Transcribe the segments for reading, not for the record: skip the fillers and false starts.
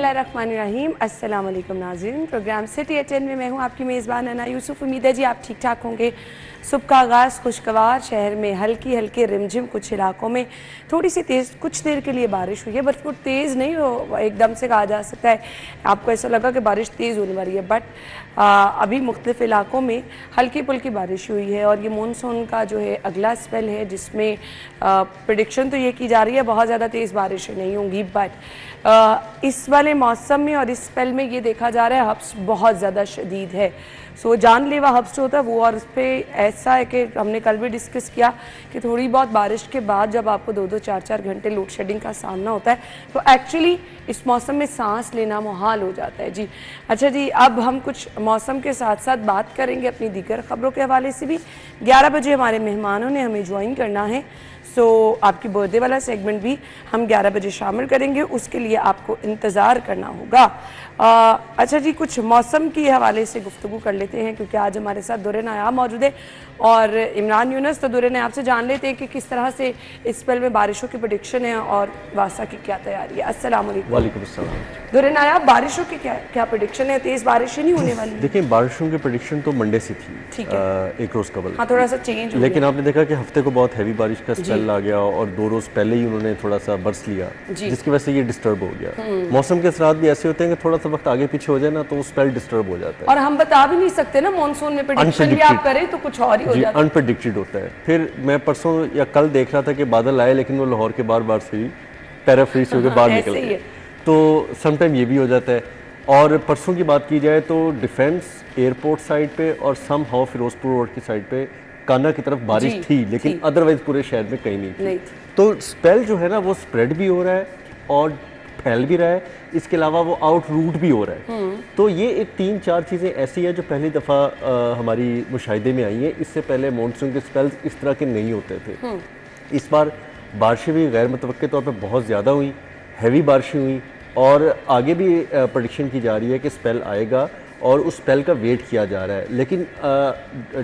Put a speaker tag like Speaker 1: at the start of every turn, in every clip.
Speaker 1: बिस्मिल्लाहिर्रहमानिर्रहीम। अस्सलाम वालेकुम नाज़रीन। प्रोग्राम सिटी एट10 में मैं हूँ आपकी मेज़बान अना यूसुफ। उम्मीद है जी आप ठीक ठाक होंगे। सुबह का आगाज़ खुशगवार, शहर में हल्की हल्की रिमझिम, कुछ इलाकों में थोड़ी सी तेज़ कुछ देर के लिए बारिश हुई है, बट वो तेज़ नहीं हो एकदम से कहा जा सकता है। आपको ऐसा लगा कि बारिश तेज़ होने वाली है, बट अभी मुख्तलिफ इलाकों में हल्की फुल्की बारिश हुई है। और ये मानसून का जो है अगला स्पेल है, जिसमें प्रेडिक्शन तो ये की जा रही है बहुत ज़्यादा तेज़ बारिशें नहीं होंगी, बट इस वाले मौसम में और इस स्पेल में ये देखा जा रहा है हब्स बहुत ज़्यादा शदीद है। सो जानलेवा हब्स जो होता है वो, और उस पर ऐसा है कि हमने कल भी डिस्कस किया कि थोड़ी बहुत बारिश के बाद जब आपको 2-2 4-4 घंटे लोड शेडिंग का सामना होता है तो एक्चुअली इस मौसम में सांस लेना मुहाल हो जाता है जी। अच्छा जी, अब हम कुछ मौसम के साथ साथ बात करेंगे अपनी दीगर ख़बरों के हवाले से भी। 11 बजे हमारे मेहमानों ने हमें ज्वाइन करना है, सो आपकी बर्थडे वाला सेगमेंट भी हम 11 बजे शामिल करेंगे, उसके लिए आपको इंतज़ार करना होगा। अच्छा जी, कुछ मौसम के हवाले से गुफ्तगू कर लेते हैं, क्योंकि आज हमारे साथ दुर्रे नायाब मौजूद है और इमरान यूनुस। तो दुर्रे नायाब से जान लेते हैं कि किस तरह से इस स्पेल में बारिशों की प्रेडिक्शन है और वासा की क्या तैयारी है। अस्सलाम वालेकुम।
Speaker 2: वालेकुम अस्सलाम।
Speaker 1: दुर्रे नायाब, बारिशों की क्या प्रेडिक्शन है? तेज़ बारिशें नहीं होने वाली?
Speaker 2: देखिए, बारिशों की प्रेडिक्शन तो मंडे से थी,
Speaker 1: ठीक है,
Speaker 2: एक रोज़ कबल।
Speaker 1: हाँ, थोड़ा सा चेंज,
Speaker 2: लेकिन आपने देखा कि हफ्ते को बहुत हैवी बारिश का स्पेल आ गया और 2 रोज़ पहले ही उन्होंने थोड़ा सा बरस लिया, जिसकी वजह से ये डिस्टर्ब हो गया। मौसम के असरात भी ऐसे होते हैं कि थोड़ा सा वक्त आगे पीछे हो जाए ना तो वो स्पेल डिस्टर्ब हो जाता है।
Speaker 1: और हम बता भी नहीं सकते ना, मानसून में प्रेडिक्शन भी आप करें तो कुछ और ही हो जाता है,
Speaker 2: अनप्रेडिक्टेड होता है। फिर मैं परसों या कल देख रहा था कि बादल आए, लेकिन वो लाहौर के बार से ही पैराफ्रीज होकर बाहर निकल गए, तो समटाइम ये भी हो जाता है। और परसों की बात की जाए तो डिफेंस एयरपोर्ट साइड पे और सम हाउ फिरोजपुर रोड की साइड पे काना की तरफ बारिश थी, लेकिन अदरवाइज पूरे शहर में कहीं नहीं थी। तो स्पेल जो है ना वो स्प्रेड भी हो रहा है और फैल भी रहा है, इसके अलावा वो आउट रूट भी हो रहा है। तो ये एक 3-4 चीज़ें ऐसी हैं जो पहली दफ़ा हमारी मुशाहिदे में आई हैं। इससे पहले मानसून के स्पेल्स इस तरह के नहीं होते थे। इस बार बारिशें भी गैर मुतवक्के तौर पर बहुत ज़्यादा हुई, हैवी बारिशें हुई, और आगे भी प्रेडिक्शन की जा रही है कि स्पेल आएगा और उस स्पेल का वेट किया जा रहा है। लेकिन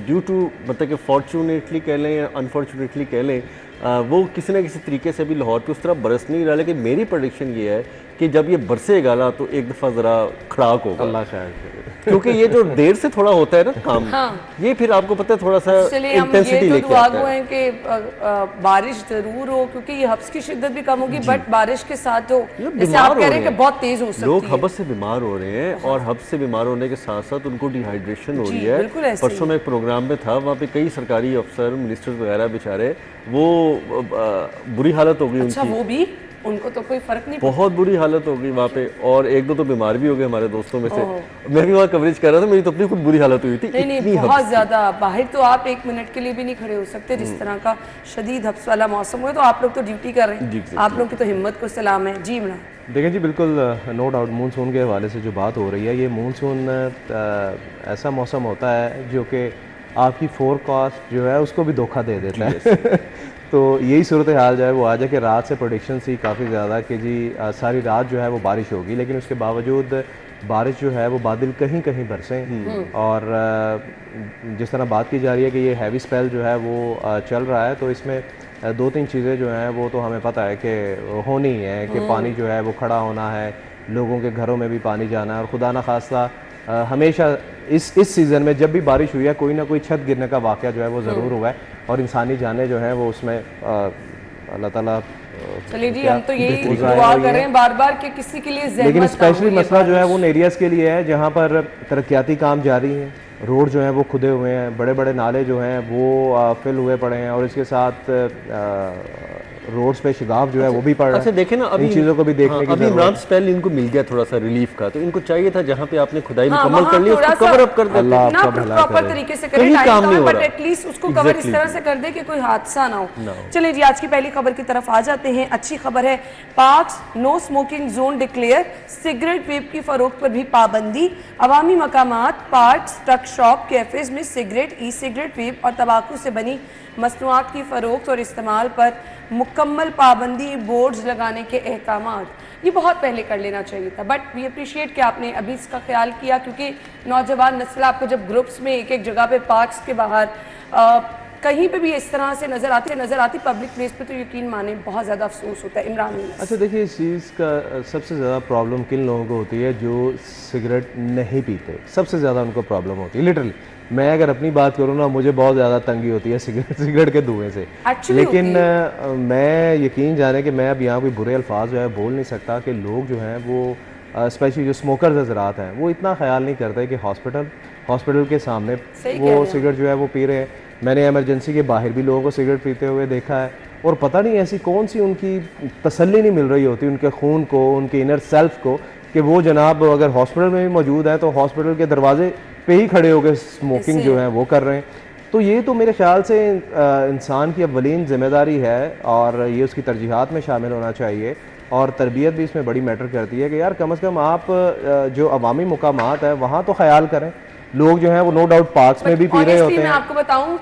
Speaker 2: ड्यू टू मतलब कि फॉर्चुनेटली कह लें या अनफॉर्चुनेटली कह लें, वो किसी न किसी तरीके से भी लाहौर पे उस तरह बरस नहीं रहा। लेकिन मेरी प्रेडिक्शन ये है कि जब ये बरसेगा ना तो एक दफ़ा ज़रा खड़ाक होगा, अल्लाह खैर करे। क्योंकि ये जो देर से थोड़ा होता है ना काम, ये फिर आपको पता है थोड़ा सा इंटेंसिटी लेके आता है
Speaker 1: कि बारिश ज़रूर हो, क्योंकि ये हब्स की शिद्दत भी कम होगी, बट बारिश के साथ हो, जैसे आप कह रहे हैं कि बहुत तेज़ हो सकती है।
Speaker 2: लोग हब्स से बीमार हो रहे हैं और हब्स से बीमार होने के साथ साथ उनको डिहाइड्रेशन हो रही है। परसों मैं एक प्रोग्राम में था, वहाँ पे कई सरकारी अफसर, मिनिस्टर वगैरह बेचारे, वो बुरी हालत हो गई उनकी।
Speaker 1: वो भी, उनको तो कोई फर्क नहीं,
Speaker 2: बहुत बुरी हालत हो गई वहाँ पे, और 1-2 तो बीमार भी हो गए हमारे दोस्तों में से। मैं भी वहाँ कवरेज कर रहा था, मेरी तो अपनी खुद बुरी हालत हुई थी।
Speaker 1: नहीं, बहुत ज़्यादा। बाहर तो आप 1 मिनट के लिए भी नहीं खड़े हो सकते, जिस तरह का शदीद हब्स वाला मौसम हुआ। तो आप लोग तो ड्यूटी कर रहे हैं, आप लोग की तो हिम्मत को सलाम है जी। इमरान,
Speaker 3: देखें जी, बिल्कुल नो डाउट मानसून के हवाले से जो बात हो रही है, ये मानसून ऐसा मौसम होता है जो कि आपकी फोरकास्ट जो है उसको भी धोखा दे देता है। तो यही सूरत हाल जो है वो आज है कि रात से प्रेडिक्शन थी काफ़ी ज़्यादा कि जी सारी रात जो है वो बारिश होगी, लेकिन उसके बावजूद बारिश जो है वो बादल कहीं कहीं बरसें। और जिस तरह बात की जा रही है कि ये हैवी स्पेल जो है वो चल रहा है, तो इसमें 2-3 चीज़ें जो हैं वो तो हमें पता है कि होनी है कि पानी जो है वो खड़ा होना है, लोगों के घरों में भी पानी जाना है, और खुदा न खास्ता हमेशा इस सीज़न में जब भी बारिश हुई है कोई ना कोई छत गिरने का वाक़या जो है वो ज़रूर हुआ है, और इंसानी जानें जो हैं वो उसमें अल्लाह ताला,
Speaker 1: चलिए जी, हम तो यही दुआ कर रहे हैं बार-बार कि किसी के लिए ज़हमत।
Speaker 3: लेकिन स्पेशली मसला जो है वो उन एरियाज़ के लिए है जहाँ पर तरक्याती काम जारी हैं, रोड जो हैं वो खुदे हुए हैं, बड़े बड़े नाले जो हैं वो फिल हुए पड़े हैं, और इसके साथ रोड्स पे शिगाफ जो है वो भी पड़ रहा है।
Speaker 2: अच्छा देखें ना, अभी
Speaker 3: इन चीज़ों को भी देखने की
Speaker 2: अभी इमरान स्पेल इनको मिल गया थोड़ा सा रिलीफ का, तो इनको चाहिए था जहाँ पे आपने खुदाई मुकम्मल कर ली उसको कवर अप कर दे,
Speaker 3: ना
Speaker 1: प्रॉपर तरीके से करें,
Speaker 2: काम नहीं हो रहा,
Speaker 1: बट एटलीस्ट उसको कवर इस तरह से कर दे कि कोई हादसा ना हो। चलिए जी, आज की पहली खबर की तरफ आ जाते हैं। अच्छी खबर है, parks no smoking zone declare, cigarette vape की फरोख्त पर भी पाबंदी। अवामी मकामात, पार्क्स, ट्रक शॉप, कैफेज में सिगरेट, ई सिगरेट, वेप और तंबाकू से बनी मसनूआत की फरोख्त और इस्तेमाल पर मुकम्मल पाबंदी, बोर्ड्स लगाने के अहकामात। ये बहुत पहले कर लेना चाहिए था, बट वी अप्रिशिएट कि आपने अभी इसका ख्याल किया, क्योंकि नौजवान नस्ल आपको जब ग्रुप्स में एक एक जगह पे पार्क्स के बाहर कहीं पे भी इस तरह से नज़र आती पब्लिक प्लेस पे, तो यकीन माने बहुत ज़्यादा अफसोस होता है। इमरान,
Speaker 3: अच्छा देखिए, इस चीज़ का सबसे ज़्यादा प्रॉब्लम किन लोगों को होती है जो सिगरेट नहीं पीते, सबसे ज़्यादा उनको प्रॉब्लम होती है। लिटरली मैं अगर अपनी बात करूँ ना, मुझे बहुत ज़्यादा तंगी होती है सिगरेट के धुएं से। लेकिन मैं यकीन जाने कि मैं अब यहाँ कोई बुरे अल्फाज जो है बोल नहीं सकता कि लोग जो हैं वो स्पेशली जो स्मोकर्स हजरात हैं वो इतना ख्याल नहीं करते कि हॉस्पिटल के सामने वो सिगरेट जो है वो पी रहे हैं। मैंने इमरजेंसी के बाहर भी लोगों को सिगरेट पीते हुए देखा है, और पता नहीं ऐसी कौन सी उनकी तसल्ली नहीं मिल रही होती उनके खून को, उनके इनर सेल्फ को, कि वो जनाब अगर हॉस्पिटल में भी मौजूद है तो हॉस्पिटल के दरवाजे पे ही खड़े होकर स्मोकिंग जो है वो कर रहे हैं। तो ये तो मेरे ख्याल से इंसान की अव्वलीन जिम्मेदारी है, और ये उसकी तरजीहात में शामिल होना चाहिए, और तरबियत भी इसमें बड़ी मैटर करती है कि यार कम से कम आप जो अवामी मुकामात है वहाँ तो ख्याल करें। लोग जो हैं वो नो डाउट पार्क्स में भी पी रहे होते हैं।
Speaker 1: मैं आपको बताऊं,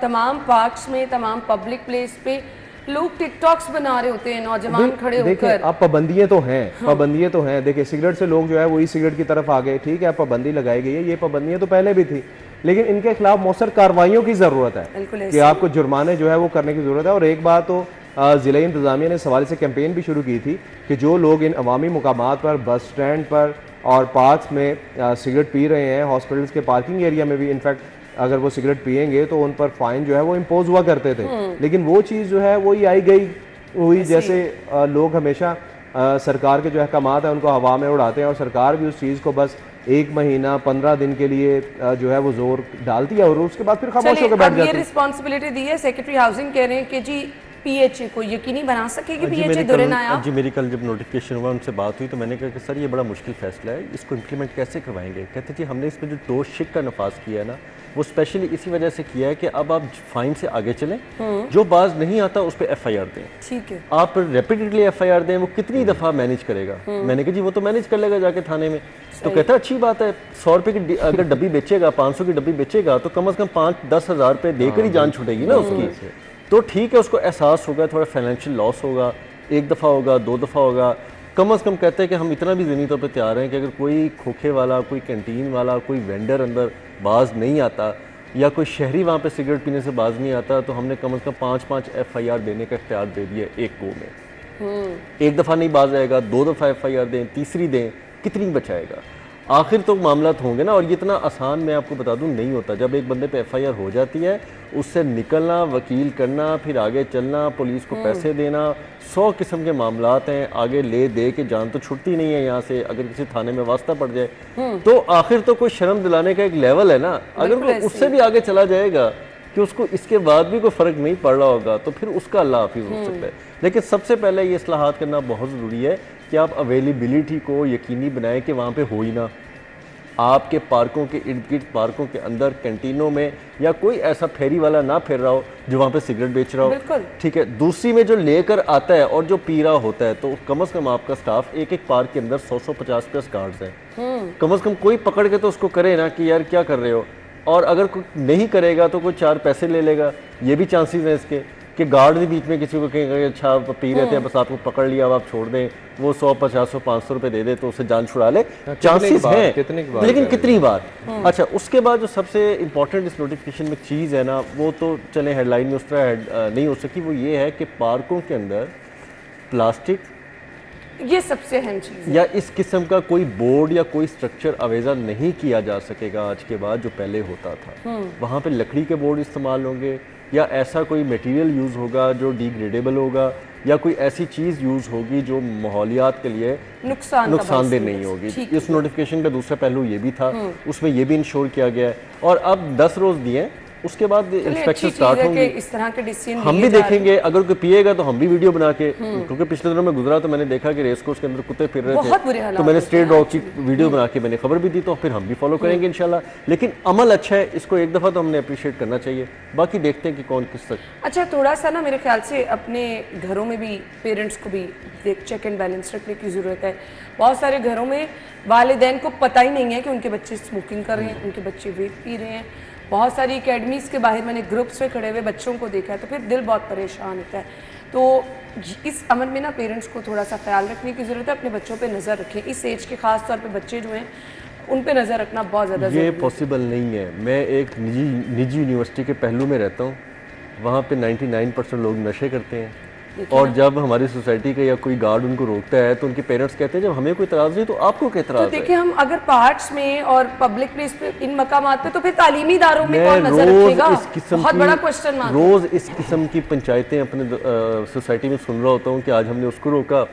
Speaker 1: तमाम पार्क्स में, तमाम पब्लिक प्लेस पे लोग टिकटॉक्स बना रहे होते हैं, नौजवान खड़े होकर।
Speaker 3: अब पाबंदियां तो हैं, पाबंदियां तो हैं। देखिए सिगरेट से लोग जो है वो ई सिगरेट की तरफ आ गए, ठीक है, पाबंदी लगाई गई है, ये पाबंदियां तो पहले भी थी, लेकिन इनके खिलाफ मौसर कार्रवाइयों की ज़रूरत है कि आपको जुर्माने जो है वो करने की ज़रूरत है। और एक बात तो ज़िला इंतज़ामिया ने इस हवाले से कैंपेन भी शुरू की थी कि जो लोग इन अवामी मुकामात पर, बस स्टैंड पर और पार्क्स में सिगरेट पी रहे हैं, हॉस्पिटल्स के पार्किंग एरिया में भी इनफैक्ट अगर वो सिगरेट पिएंगे तो उन पर फाइन जो है वो इम्पोज हुआ करते थे। लेकिन वो चीज़ जो है वही आई गई हुई, जैसे लोग हमेशा सरकार के जो अहकामात हैं उनको हवा में उड़ाते हैं, और सरकार भी उस चीज़ को बस 1 महीना 15 दिन के लिए जो है वो जोर डालती है और उसके बाद फिर खामोश होकर बैठ जाती है।
Speaker 1: ये रिस्पॉन्सिबिलिटी दी है सेक्रेटरी हाउसिंग, कह रहे हैं कि जी पीएचए को यकीनी बना सकेगी, पीएचए दुरे ना आया।
Speaker 2: जी मेरी कल जब नोटिफिकेशन हुआ उनसे बात हुई तो मैंने कहा कि सर ये बड़ा मुश्किल फैसला है, इसको इम्प्लीमेंट कैसे करवाएंगे। कहते जी हमने इसमें जो डोज शिक का नफाज किया है ना वो स्पेशली इसी वजह से किया है कि अब आप फाइन से आगे चलें, जो बाज नहीं आता उस पर FIR दें।
Speaker 1: ठीक है,
Speaker 2: आप रेपिडेटली FIR दें, वो कितनी दफ़ा मैनेज करेगा। मैंने कहा जी वो तो मैनेज कर लेगा जाके थाने में। तो कहता अच्छी बात है, 100 रुपये की अगर डब्बी बेचेगा, 500 की डब्बी बेचेगा तो कम से कम 5-10 हज़ार रुपये देकर ही जान छूटेगी ना उसकी। तो ठीक है, उसको एहसास होगा, थोड़ा फाइनेंशियल लॉस होगा, 1 दफ़ा होगा, 2 दफ़ा होगा, कम से कम कहते हैं कि हम इतना भी ज़मीनी तौर पर तैयार हैं कि अगर कोई खोखे वाला, कोई कैंटीन वाला, कोई वेंडर अंदर बाज नहीं आता या कोई शहरी वहाँ पे सिगरेट पीने से बाज नहीं आता तो हमने कम से कम 5-5 FIR देने का इख्तियार दे दिया एक गो में। 1 दफ़ा नहीं बाज आएगा, 2 दफ़ा FIR दें, तीसरी दें, कितनी बचाएगा। आखिर तो मामला होंगे ना, और ये इतना आसान मैं आपको बता दूं नहीं होता। जब एक बंदे पे FIR हो जाती है, उससे निकलना, वकील करना, फिर आगे चलना, पुलिस को पैसे देना, 100 किस्म के मामलात हैं, आगे ले दे के जान तो छुटती नहीं है यहाँ से। अगर किसी थाने में वास्ता पड़ जाए तो आखिर तो कोई शर्म दिलाने का एक लेवल है ना। अगर वो उससे भी आगे चला जाएगा कि उसको इसके बाद भी कोई फ़र्क नहीं पड़ रहा होगा तो फिर उसका अल्लाह हाफिज़ हो सकता है। लेकिन सबसे पहले ये इस्लाहात करना बहुत ज़रूरी है कि आप अवेलेबिलिटी को यकीनी बनाएं कि वहाँ पे हो ही ना। आपके पार्कों के इर्द गिर्द, पार्कों के अंदर, कैंटीनों में या कोई ऐसा फेरी वाला ना फिर रहा हो जो वहाँ पे सिगरेट बेच रहा हो। ठीक है, दूसरी में जो लेकर आता है और जो पी रहा होता है, तो कम से कम आपका स्टाफ एक पार्क के अंदर 100-150 प्लस गार्ड्स हैं। कम से कम कोई पकड़ के तो उसको करे ना कि यार क्या कर रहे हो। और अगर कोई नहीं करेगा तो कोई 4 पैसे ले लेगा, ये भी चांसेस हैं इसके कि गार्ड भी बीच में किसी को कहेंगे अच्छा आप पी रहे थे, बस आपको पकड़ लिया, अब आप छोड़ दें, वो 100-50-500 रुपए दे दे तो उससे जान छुड़ा ले। चांसेस हैं, लेकिन कितनी बार। अच्छा, उसके बाद जो सबसे इंपॉर्टेंट इस नोटिफिकेशन में चीज़ है ना, वो तो चले हेडलाइन में उस तरह नहीं हो सकी, वो ये है कि पार्कों के अंदर प्लास्टिक,
Speaker 1: ये सबसे अहम चीज़ है,
Speaker 2: या इस किस्म का कोई बोर्ड या कोई स्ट्रक्चर अवेजा नहीं किया जा सकेगा आज के बाद जो पहले होता था। वहाँ पे लकड़ी के बोर्ड इस्तेमाल होंगे, या ऐसा कोई मटेरियल यूज़ होगा जो डिग्रेडेबल होगा, या कोई ऐसी चीज़ यूज़ होगी जो माहौलियात के लिए नुकसानदेह नहीं होगी। इस नोटिफिकेशन का दूसरा पहलू ये भी था, उसमें ये भी इंश्योर किया गया है। और अब 10 रोज़ दिए, उसके बाद इंस्पेक्शन स्टार्ट होंगे।
Speaker 1: इस तरह के डिसीजन
Speaker 2: हम भी देखेंगे, अगर कोई पिएगा तो हम भी वीडियो बना के, क्योंकि पिछले दिनों में गुजरा तो मैंने देखा कि रेस कोर्स के अंदर कुत्ते फिर रहे थे, तो मैंने स्ट्रे डॉग की वीडियो बना के मैंने खबर भी दी, तो फिर हम भी फॉलो करेंगे इंशाल्लाह। लेकिन अमल अच्छा है, इसको एक दफ़ा तो हमने अप्रिशिएट करना चाहिए, बाकी देखते हैं कि कौन किस तक।
Speaker 1: अच्छा, थोड़ा सा ना मेरे ख्याल से अपने घरों में भी पेरेंट्स को भी चेक एंड बैलेंस रखने की ज़रूरत है। बहुत सारे घरों में वालिदैन को पता ही नहीं है कि उनके बच्चे स्मोकिंग कर रहे हैं, उनके बच्चे वेप पी रहे हैं। बहुत सारी एकेडमीज़ के बाहर मैंने ग्रुप्स में खड़े हुए बच्चों को देखा है, तो फिर दिल बहुत परेशान होता है। तो इस अमल में ना पेरेंट्स को थोड़ा सा ख्याल रखने की ज़रूरत है, अपने बच्चों पे नज़र रखें। इस एज के ख़ास तौर पे बच्चे जो हैं उन पे नजर रखना बहुत ज्यादा
Speaker 2: ये पॉसिबल नहीं है। मैं एक निजी यूनिवर्सिटी के पहलू में रहता हूँ, वहाँ पे 99% लोग नशे करते हैं, और जब हमारी सोसाइटी का या कोई गार्ड उनको रोकता है तो उनके पेरेंट्स कहते हैं जब हमें कोई इतराज़ नहीं तो आपको क्या
Speaker 1: तो
Speaker 2: इतराज़ है।
Speaker 1: देखिए, हम अगर पार्ट्स में और पब्लिक प्लेस पे इन मकामात पे, तो फिर तालीमी इदारों में
Speaker 2: मैं
Speaker 1: कौन नजर रखेगा?
Speaker 2: इस किस्म
Speaker 1: बहुत
Speaker 2: की
Speaker 1: बड़ा क्वेश्चन मार्क।
Speaker 2: रोज इस किस्म की पंचायतें अपने सोसाइटी में सुन रहा होता हूँ कि आज हमने उसको रोका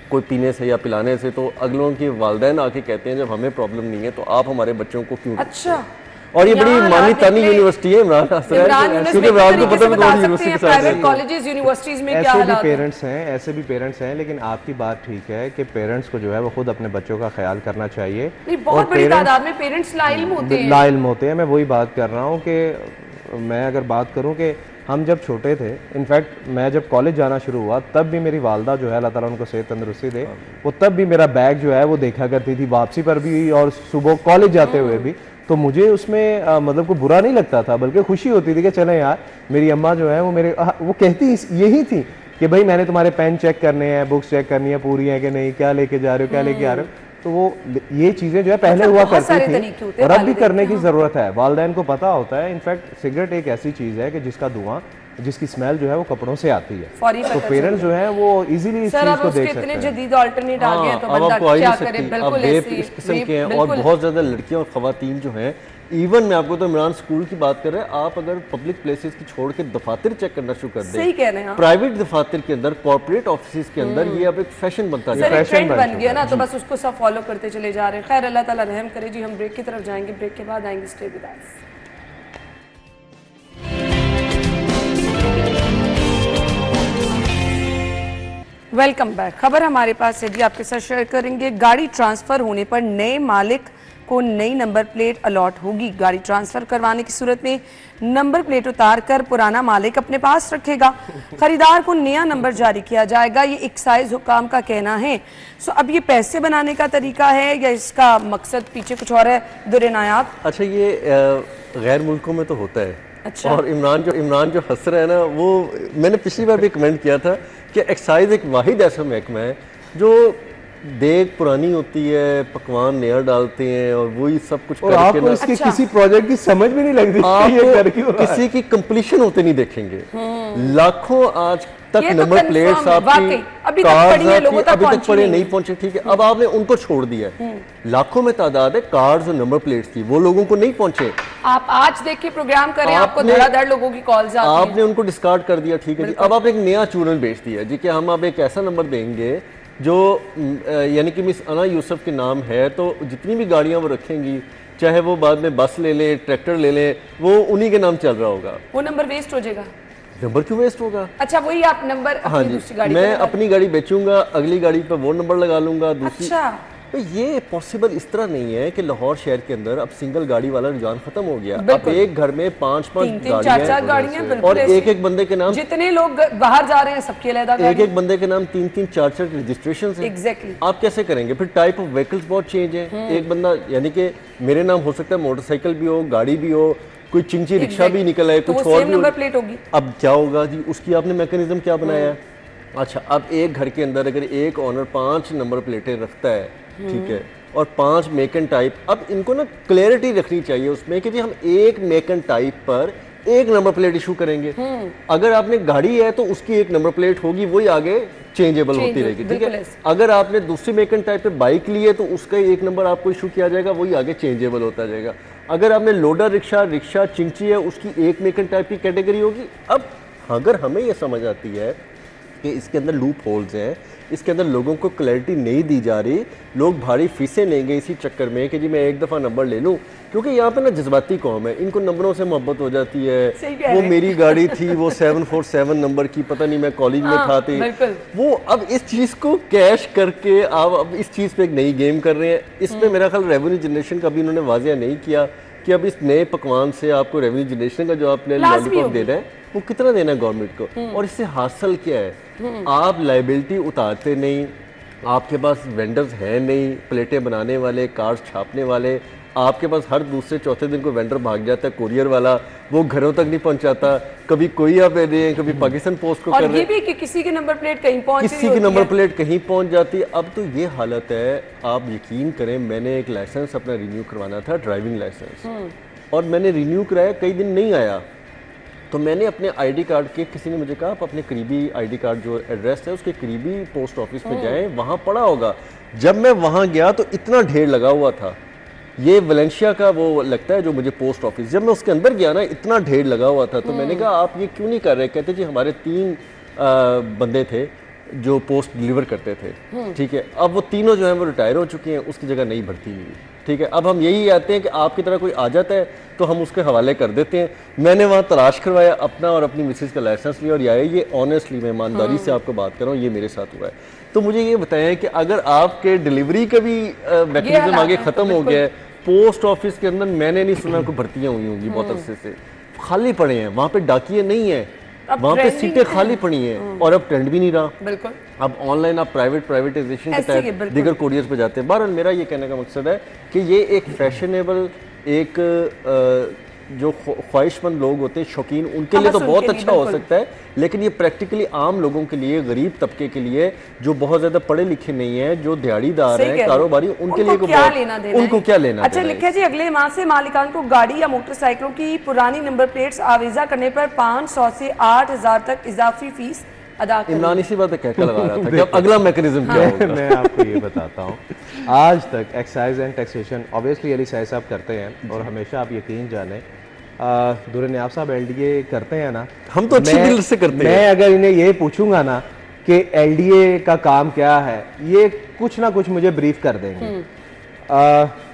Speaker 2: कोई पीने से या पिलाने से, तो अगलों के वालिदैन आके कहते हैं जब हमें प्रॉब्लम नहीं है तो आप हमारे बच्चों को क्यों रोकते
Speaker 1: अच्छा,
Speaker 2: हैं? और ये बड़ी मानी तानी यूनिवर्सिटी है इमरान क्योंकि इमरान को पता है यूनिवर्सिटी के साथ
Speaker 1: प्राइवेट कॉलेजेस यूनिवर्सिटीज में क्या
Speaker 3: ऐसे भी
Speaker 1: हालात हैं।
Speaker 3: पेरेंट्स हैं, ऐसे भी पेरेंट्स हैं, लेकिन आपकी बात ठीक है कि पेरेंट्स को जो है वो खुद अपने बच्चों का ख्याल करना चाहिए।
Speaker 1: नहीं, बहुत बड़ी तादाद में पेरेंट्स लाइल्म होते हैं।
Speaker 3: लाइल्म होते हैं। मैं वही बात कर रहा हूँ कि मैं अगर बात करूँ कि हम जब छोटे थे, इनफैक्ट मैं जब कॉलेज जाना शुरू हुआ तब भी मेरी वालदा जो है, अल्लाह ताला उनको सेहत तंदुरुस्ती दे, वो तब भी मेरा बैग जो है वो देखा करती थी वापसी पर भी और सुबह कॉलेज जाते हुए भी। तो मुझे उसमें मतलब को बुरा नहीं लगता था, बल्कि खुशी होती थी कि चले यार, मेरी अम्मा जो है वो वो कहती यही थी कि भाई मैंने तुम्हारे पेन चेक करने हैं, बुक्स चेक करनी है पूरी है कि नहीं, क्या लेके जा रहे हो, क्या लेके आ रहे हो। तो वो ये चीज़ें जो है पहले हुआ करती थी और अब भी करने की ज़रूरत है। वालिदैन को पता होता है। इनफैक्ट सिगरेट एक ऐसी चीज़ है कि जिसका धुआं, जिसकी स्मेल जो है वो कपड़ों से आती है, तो पेरेंट्स जो है वो इजीली इस चीज को देख सकते हैं।
Speaker 1: जदीद अल्टरनेट आ गए हैं तो बंदा क्या करे, बिल्कुल ऐसे
Speaker 2: इस किस्म के हैं। और बहुत ज़्यादा लड़कियां और ख़वातीन जो हैं, इवन मैं आपको तो इमरान स्कूल की बात कर रहे हैं, आप अगर पब्लिक प्लेसेस की छोड़ के दफातर चेक करना शुरू कर दें,
Speaker 1: सही कह रहे हैं,
Speaker 2: प्राइवेट दफातर के अंदर, कॉर्पोरेट ऑफिस के अंदर, ये अब एक फैशन बनता
Speaker 1: है, ट्रेंड बन गया ना, तो बस उसको सब फॉलो करते चले जा रहे हैं। खैर, अल्लाह ताला रहम करे जी। हम ब्रेक की तरफ जाएंगे, ब्रेक के बाद आएंगे। Stay with us. Welcome back. खबर हमारे पास है जी, आपके साथ शेयर करेंगे। गाड़ी ट्रांसफर होने पर नए मालिक को नई नंबर प्लेट अलॉट होगी। गाड़ी ट्रांसफर करवाने की सूरत में नंबर प्लेट उतार कर पुराना मालिक अपने पास रखेगा। खरीदार को नया नंबर जारी किया जाएगा, ये एक्साइज हुकाम का कहना है। सो अब ये पैसे बनाने का तरीका है या इसका मकसद पीछे कुछ और है? दुर्रे नायाब।
Speaker 2: अच्छा, ये गैर मुल्कों में तो होता है।
Speaker 1: अच्छा।
Speaker 2: और इमरान जो हंस रहा है ना, वो मैंने पिछली बार भी कमेंट किया था कि एक्साइज एक वाहिद ऐसा महकमा है जो देग पुरानी होती है, पकवान नया डालते हैं और वही सब कुछ
Speaker 3: और आपको इसके किसी प्रोजेक्ट की समझ भी नहीं लगती,
Speaker 2: आपको किसी की कंप्लीशन होते नहीं देखेंगे। लाखों आज तक नंबर प्लेट्स आपकी
Speaker 1: अभी तक
Speaker 2: पड़े नहीं पहुंचे, ठीक है। अब आपने उनको छोड़ दिया है, लाखों में तादाद है कार्ड्स और नंबर प्लेट्स की, वो लोगों को नहीं पहुंचे।
Speaker 1: आप आज देख के प्रोग्राम करें, आपको धड़ाधड़ लोगों की कॉल्स आती हैं,
Speaker 2: आपने उनको डिस्कार्ड कर दिया, ठीक है जी। अब आप एक नया चूरन बेच दिया जी कि हम अब एक ऐसा नंबर देंगे जो यानी कि मिस अना यूसुफ के नाम है, तो जितनी भी गाड़ियां वो रखेंगी, चाहे वो बाद में बस ले लें, ट्रैक्टर ले लें, वो उन्हीं के नाम चल रहा होगा।
Speaker 1: वो नंबर वेस्ट हो जाएगा।
Speaker 2: नंबर क्यों वेस्ट होगा?
Speaker 1: अच्छा, वही आप नंबर
Speaker 2: हाँ जी,
Speaker 1: दूसरी गाड़ी
Speaker 2: मैं अपनी गाड़ी बेचूंगा, अगली गाड़ी पर वो नंबर लगा लूंगा दूसरी।
Speaker 1: अच्छा,
Speaker 2: तो ये पॉसिबल इस तरह नहीं है कि लाहौर शहर के अंदर अब सिंगल गाड़ी वाला रुझान खत्म हो गया। अब एक घर में 5-5
Speaker 1: चार गाड़ियां
Speaker 2: और एक बंदे के नाम,
Speaker 1: जितने लोग बाहर जा रहे हैं सबके अलग गाड़ी,
Speaker 2: एक बंदे के नाम 3-4 रजिस्ट्रेशन है।
Speaker 1: एग्जैक्टली।
Speaker 2: आप कैसे करेंगे? फिर टाइप ऑफ व्हीकल्स बहुत चेंज है। एक बंदा, यानी कि मेरे नाम हो सकता है मोटरसाइकिल भी हो, गाड़ी भी हो, कोई चिंची रिक्शा भी निकल आए, कुछ और भी
Speaker 1: नंबर प्लेट होगी।
Speaker 2: अब क्या होगा जी, उसकी आपने मैकेनिज्म क्या बनाया है? अच्छा, अब एक घर के अंदर अगर एक ऑनर 5 नंबर प्लेटें रखता है, ठीक है, और 5 मेक एंड टाइप, अब इनको ना क्लैरिटी रखनी चाहिए उसमें कि जी हम एक मेक एंड टाइप पर एक नंबर प्लेट इशू करेंगे। अगर आपने गाड़ी है तो उसकी एक नंबर प्लेट होगी, वही आगे चेंजेबल होती रहेगी, ठीक है। अगर आपने दूसरी मेक एंड टाइप पे बाइक ली है तो उसका एक नंबर आपको इशू किया जाएगा, वही आगे चेंजेबल होता जाएगा। अगर आपने लोडर रिक्शा चिंची है, उसकी एक मेक एंड टाइप की कैटेगरी होगी। अब अगर हमें यह समझ आती है कि इसके अंदर लूप होल्स हैं, इसके अंदर लोगों को क्लैरिटी नहीं दी जा रही, लोग भारी फीसें लेंगे इसी चक्कर में कि जी मैं एक दफ़ा नंबर ले लूं, क्योंकि यहाँ पे ना जज्बाती कौम है, इनको नंबरों से मोहब्बत हो जाती है। वो मेरी गाड़ी थी, वो 747 नंबर की, पता नहीं मैं कॉलेज में था थी वो। अब इस चीज़ को कैश करके आप अब इस चीज़ पे एक नई गेम कर रहे हैं। इसमें मेरा ख्याल रेवेन्यू जनरेशन का भी इन्होंने वाजिया नहीं किया कि अब इस नए पकवान से आपको रेवेन्यू जनरेशन का जो आपने लॉलीपॉप दे रहे हैं वो कितना देना है गवर्नमेंट को, और इससे हासिल क्या है? आप लाइबिलिटी उतारते नहीं, आपके पास वेंडर्स हैं नहीं, प्लेटें बनाने वाले, कार्ड्स छापने वाले, आपके पास हर दूसरे चौथे दिन कोई वेंडर भाग जाता है, कोरियर वाला, वो घरों तक नहीं पहुंचाता, कभी कोई आप दे रहे हैं, कभी पाकिस्तान पोस्ट को कर रहे हैं,
Speaker 1: और ये भी कि किसी की नंबर प्लेट कहीं पहुंच रही
Speaker 2: किसी की नंबर प्लेट कहीं पहुंच जाती है। अब तो ये हालत है, आप यकीन करें, मैंने एक लाइसेंस अपना रिन्यू करवाना था, ड्राइविंग लाइसेंस, और मैंने रिन्यू कराया, कई दिन नहीं आया, तो मैंने अपने आईडी कार्ड के, किसी ने मुझे कहा आप अपने करीबी आईडी कार्ड जो एड्रेस है उसके करीबी पोस्ट ऑफिस में जाएं, वहाँ पड़ा होगा। जब मैं वहाँ गया तो इतना ढेर लगा हुआ था, ये वलेंशिया का वो लगता है जो मुझे पोस्ट ऑफिस, जब मैं उसके अंदर गया ना इतना ढेर लगा हुआ था, तो मैंने कहा आप ये क्यों नहीं कर रहे? कहते जी हमारे 3 बंदे थे जो पोस्ट डिलीवर करते थे, ठीक है, अब वो तीनों जो हैं वो रिटायर हो चुके हैं, उसकी जगह नहीं भर्ती हुई, ठीक है। अब हम यही आते हैं कि आपकी तरह कोई आ जाता है तो हम उसके हवाले कर देते हैं। मैंने वहाँ तलाश करवाया, अपना और अपनी मिसेज का लाइसेंस लिया और ये ऑनेस्टली, मैं ईमानदारी से आपको बात कर रहा हूँ, ये मेरे साथ हुआ है। तो मुझे ये बताएं कि अगर आपके डिलीवरी का भी मैकेनिज्म आगे ख़त्म हो गया है, पोस्ट ऑफिस के अंदर मैंने नहीं सुना कोई भर्तियाँ हुई होंगी, बहुत अरसे से खाली पड़े हैं, वहाँ पे डाकिये नहीं है, वहाँ पे सीटें खाली पड़ी हैं, और अब ट्रेंड भी नहीं रहा।
Speaker 1: बिल्कुल,
Speaker 2: अब ऑनलाइन आप प्राइवेटाइजेशन के तहत दीगर कोरियर पे जाते हैं। बहरहाल मेरा ये कहने का मकसद है कि ये एक फैशनेबल, एक जो ख्वाहिशमंद लोग होते हैं, शौकीन, उनके लिए तो बहुत अच्छा हो सकता है, लेकिन ये प्रैक्टिकली आम लोगों के लिए, गरीब तबके के लिए, जो बहुत ज्यादा पढ़े लिखे नहीं है, जो दिहाड़ीदार हैं, कारोबारी, उनके लिए उनको क्या लेना।
Speaker 1: अच्छा लिखा जी, अगले माह से मालिकान को गाड़ी या मोटरसाइकिलों की पुरानी नंबर प्लेट्स आवीजा करने पर 500 से 8000 तक इजाफी फीस अदा करें।
Speaker 2: इमरान इसी बात पे कहकर लगा रहा था कि अब अगला मैकेनिज्म क्या होगा।
Speaker 3: मैं आपको ये बताता हूँ, आज तक excise and taxation obviously Ali Sahib साहब करते हैं, और हमेशा आप यकीन जाने दुर्र नियाब साहब एलडीए करते हैं ना,
Speaker 2: हम तो अच्छे दिल से करते हैं।
Speaker 3: मैं अगर इन्हें ये पूछूंगा ना कि एलडीए का काम क्या है, ये कुछ ना कुछ मुझे ब्रीफ कर देंगे।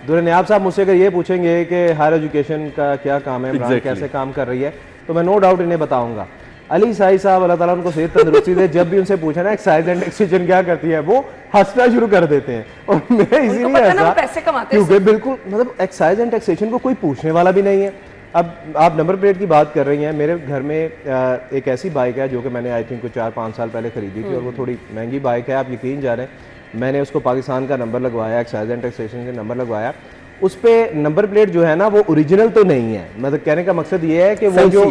Speaker 3: दुर्र नियाब साहब मुझसे अगर ये पूछेंगे कि हायर एजुकेशन का क्या काम है, इमरान कैसे काम कर रही है, तो मैं नो डाउट इन्हें बताऊंगा। अली साई साहब, अल्लाह ताला उनको सेहत तंदुरुस्ती दे, जब भी उनसे पूछा ना एक्साइज एंड टैक्सेशन क्या करती है, वो हंसना शुरू कर देते हैं, और मैं इसीलिए हंसा क्योंकि बिल्कुल मतलब एक्साइज एंड टैक्सेशन को कोई पूछने वाला भी नहीं है। अब आप नंबर प्लेट की बात कर रही हैं, मेरे घर में एक ऐसी बाइक है जो कि मैंने आई थिंक कुछ 4-5 साल पहले खरीदी थी, और वो थोड़ी महंगी बाइक है, आप यकीन जाने, मैंने उसको पाकिस्तान का नंबर लगवाया, एक्साइज एंड टैक्सेशन का नंबर लगवाया, उस पे नंबर प्लेट जो है ना वो ओरिजिनल तो नहीं है, मतलब कहने का मकसद ये है कि वो जो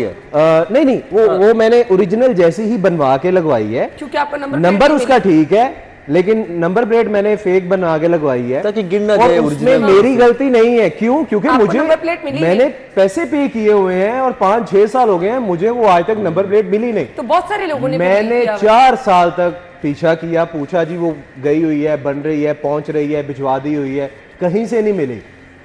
Speaker 3: नहीं वो मैंने ओरिजिनल जैसी ही बनवा के लगवाई है, क्योंकि आपका नंबर उसका ठीक है, लेकिन नंबर प्लेट मैंने फेक बना के लगवाई है ताकि गिर ना जाए। उसमें मेरी गलती नहीं है, क्यों? क्योंकि मुझे मैंने पैसे पे किए हुए हैं और 5-6 साल हो गए हैं, मुझे वो आज तक नंबर प्लेट मिली नहीं।
Speaker 1: तो बहुत सारे लोगों ने
Speaker 3: मैंने 4 साल तक पीछा किया, पूछा जी वो गई हुई है, बन रही है, पहुंच रही है, भिजवा दी हुई है, कहीं से नहीं मिली।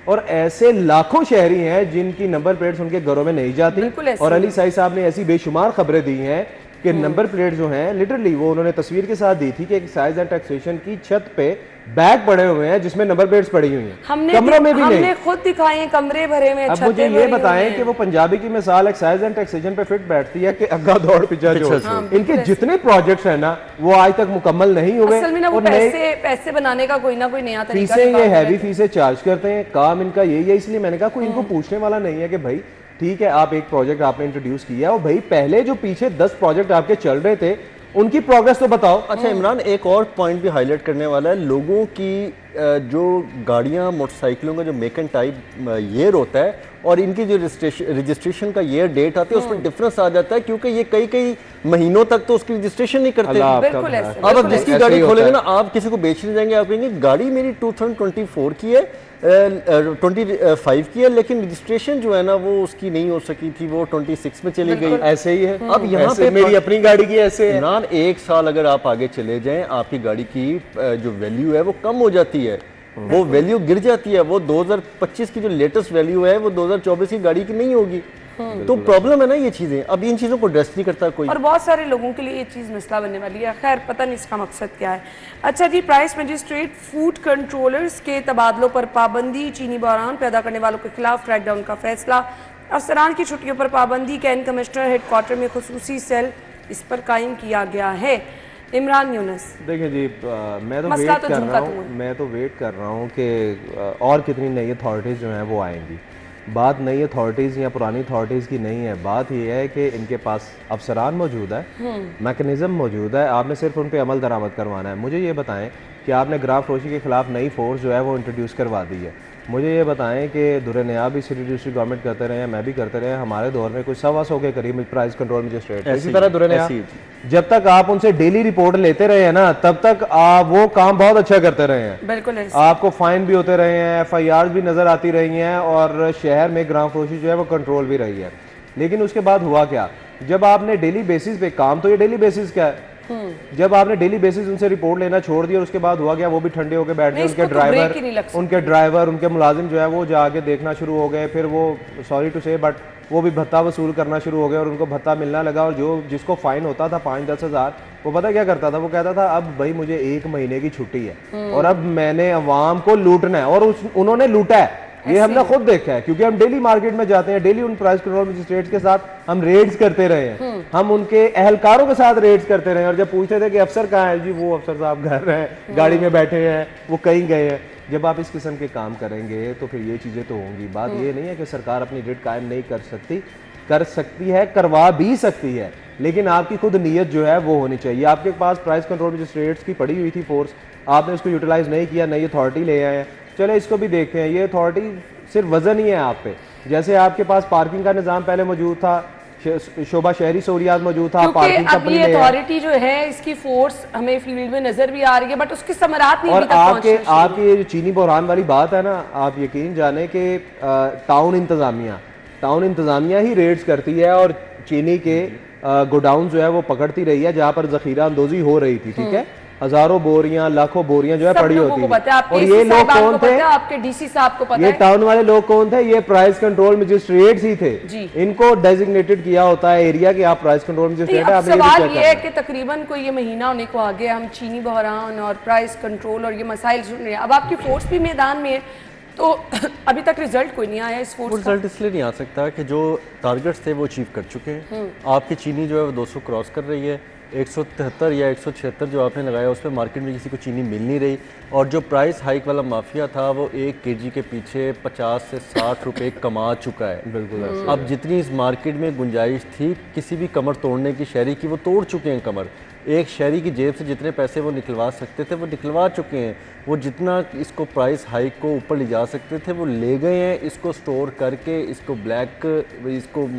Speaker 3: और ऐसे लाखों शहरी हैं जिनकी नंबर प्लेट्स उनके घरों में नहीं जाती, और अली साई साहब ने ऐसी बेशुमार खबरें दी हैं कि नंबर प्लेट जो हैं लिटरली, वो उन्होंने तस्वीर के साथ दी थी कि एक्साइज एंड टैक्सेशन की छत पे बैग पड़े हुए हैं जिसमें नंबर प्लेट्स पड़ी हुई हैं, कमरों में भी नहीं, हमने
Speaker 1: खुद दिखाए हैं, कमरे भरे में।
Speaker 3: अब मुझे ये बताएं कि वो पंजाबी की मिसाल एक्साइज एंड टैक्सेशन पे फिट बैठती है कि अग्गा दौड़ पीछा जो इनके जितने प्रोजेक्ट्स हैं ना वो आज तक मुकम्मल नहीं हुए,
Speaker 1: असल में ना वो पैसे बनाने का कोई ना कोई नया तरीका,
Speaker 3: फीसें ये हैवी फीसें चार्ज करते हैं, काम इनका यही है। इसलिए मैंने कहा कोई इनको पूछने वाला नहीं है कि भाई ठीक है आप एक प्रोजेक्ट आपने इंट्रोड्यूस किया, और भाई पहले जो पीछे 10 प्रोजेक्ट आपके चल रहे थे उनकी प्रोग्रेस तो बताओ।
Speaker 2: अच्छा इमरान, एक और पॉइंट भी हाईलाइट करने वाला है, लोगों की जो गाड़ियां, मोटरसाइकिलों का जो मेक एंड टाइप ईयर होता है और इनकी जो रजिस्ट्रेशन का ईयर डेट आती है उसमें डिफरेंस आ जाता है, क्योंकि ये कई महीनों तक तो उसकी रजिस्ट्रेशन नहीं करते। अब जिसकी गाड़ी खोलेंगे ना, आप किसी को बेचने जाएंगे, आप कहेंगे गाड़ी मेरी 2024 की है, 25 की है, लेकिन रजिस्ट्रेशन जो है ना वो उसकी नहीं हो सकी थी, वो 26 में चली गई।
Speaker 3: ऐसे ही है।
Speaker 2: अब यहाँ पे
Speaker 3: मेरी अपनी गाड़ी की ऐसे है।
Speaker 2: इमरान, 1 साल अगर आप आगे चले जाएं, आपकी गाड़ी की जो वैल्यू है वो कम हो जाती है, वो वैल्यू गिर जाती है, वो 2025 की जो लेटेस्ट वैल्यू है वो 2024 की गाड़ी की नहीं होगी। तो प्रॉब्लम है ना ये चीजें, अब इन चीजों को एड्रेस नहीं करता कोई, और
Speaker 1: बहुत सारे लोगों के लिए ये चीज मसला बनने वाली है। खैर पता नहीं इसका मकसद क्या है। अच्छा जी, प्राइस मजिस्ट्रेट फूड कंट्रोलर्स के तबादलों पर पाबंदी, चीनी बहरान पैदा करने वालों के खिलाफ क्रैकडाउन का फैसला, अफसरान की छुट्टियों पर पाबंदी, कैंट कमिश्नर हेडक्वार्टर में खुसूसी सेल इस पर कायम किया गया है। इमरान यूनुस,
Speaker 3: देखिए जी, मैं तो वेट कर रहा हूँ कि और कितनी नई अथॉरिटीज़ जो हैं वो आएंगी। बात नई अथॉरिटीज़ या पुरानी अथॉरिटीज़ की नहीं है, बात यह है कि इनके पास अफसरान मौजूद है, मैकेनिज्म मौजूद है, आपने सिर्फ उन पर अमल दरामद करवाना है। मुझे ये बताएं कि आपने ग्राम फरोशी के खिलाफ नई फोर्स जो है वो इंट्रोड्यूस करवा दी है। मुझे ये बताएं कि दुर्निया भी सिटी डिस्ट्रिक्ट गवर्नमेंट करते रहे हैं, मैं भी करते रहे, हमारे दौर में कुछ 125 के करीब प्राइस कंट्रोल मजिस्ट्रेट, इसी तरह दुर्निया जब तक आप उनसे डेली रिपोर्ट लेते रहे हैं ना तब तक आप वो काम बहुत अच्छा करते रहे हैं।
Speaker 1: बिल्कुल
Speaker 3: आपको फाइन भी होते रहे हैं, FIR भी नजर आती रही हैं और शहर में ग्राम फरोशी जो है वो कंट्रोल भी रही है। लेकिन उसके बाद हुआ क्या, जब आपने डेली बेसिस पे काम, तो ये डेली बेसिस क्या है, जब आपने डेली बेसिस उनसे रिपोर्ट लेना छोड़ दिया, उसके बाद हुआ क्या, वो भी ठंडे होकर बैठ गए, उनके ड्राइवर उनके मुलाजिम जो है वो जाके देखना शुरू हो गए, फिर वो सॉरी टू से बट वो भी भत्ता वसूल करना शुरू हो गए और उनको भत्ता मिलना लगा। और जो जिसको फाइन होता था 5-10 हज़ार, वो पता क्या करता था, वो कहता था अब भाई मुझे 1 महीने की छुट्टी है और अब मैंने अवाम को लूटना है, और उन्होंने लूटा है। ये हमने खुद देखा है क्योंकि हम डेली मार्केट में जाते हैं, डेली उन प्राइस कंट्रोल मजिस्ट्रेट्स के साथ हम रेड्स करते रहे हैं, हम उनके अहलकारों के साथ रेड्स करते रहे हैं। और जब पूछते थे कि अफसर कहाँ है, जी वो अफसर साहब घर हैं, गाड़ी में बैठे हैं, वो कहीं गए हैं। जब आप इस किस्म के काम करेंगे तो फिर ये चीज़ें तो होंगी। बात ये नहीं है कि सरकार अपनी रेट कायम नहीं कर सकती, कर सकती है, करवा भी सकती है, लेकिन आपकी खुद नीयत जो है वो होनी चाहिए। आपके पास प्राइस कंट्रोल मजिस्ट्रेट्स की पड़ी हुई थी फोर्स, आपने उसको यूटिलाइज नहीं किया, नई अथॉरिटी ले आए हैं। चले इसको भी देखते हैं, ये अथॉरिटी सिर्फ वजन ही है आप पे। जैसे आपके पास पार्किंग का निज़ाम पहले मौजूद था, शोभा शहरी सहूलियात मौजूद था, पार्किंग
Speaker 1: अब ये अथॉरिटी जो है इसकी फोर्स हमें फील्ड में नजर भी आ रही है, बट उसकी समरात नहीं।
Speaker 3: और आपके ये जो चीनी बहरान वाली बात है ना, आप यकीन जाने कि टाउन इंतजामिया ही रेड्स करती है और चीनी के गोडाउन जो है वो पकड़ती रही है जहां पर जखीरा अंदोजी हो रही थी, ठीक है, हजारों बोरियां, लाखों बोरियां जो है पड़ी होती थी। और ये लोग कौन थे,
Speaker 1: आपके डीसी साहब को पता है,
Speaker 3: ये टाउन वाले लोग कौन थे, ये प्राइस कंट्रोल मजिस्ट्रेट्स ही थे। इनको डेजिग्नेटेड किया होता है एरिया कि आप प्राइस कंट्रोल मजिस्ट्रेट हैं।
Speaker 1: सवाल ये है कि तकरीबन कोई ये महीना होने को आ गया, हम चीनी बहरान और प्राइस कंट्रोल और ये मसाइल सुन रहे हैं, अब आपकी फोर्स भी मैदान में है, तो अभी तक रिजल्ट कोई नहीं आया इस फोर्स का।
Speaker 2: रिजल्ट इसलिए नहीं आ सकता कि जो टारगेट्स थे वो अचीव कर चुके हैं। आपकी चीनी जो है वो 200 क्रॉस कर रही है, 173 या 176 जो आपने लगाया उस पर मार्केट में किसी को चीनी मिल नहीं रही, और जो प्राइस हाइक वाला माफिया था वो 1 kg के पीछे 50 से 60 रुपए कमा चुका है।
Speaker 3: बिल्कुल।
Speaker 2: अब जितनी इस मार्केट में गुंजाइश थी किसी भी कमर तोड़ने की शहरी की, वो तोड़ चुके हैं कमर। एक शहरी की जेब से जितने पैसे वो निकलवा सकते थे वो निकलवा चुके हैं। वो जितना इसको प्राइस हाइक को ऊपर ले जा सकते थे वो ले गए हैं, इसको स्टोर करके, इसको इसको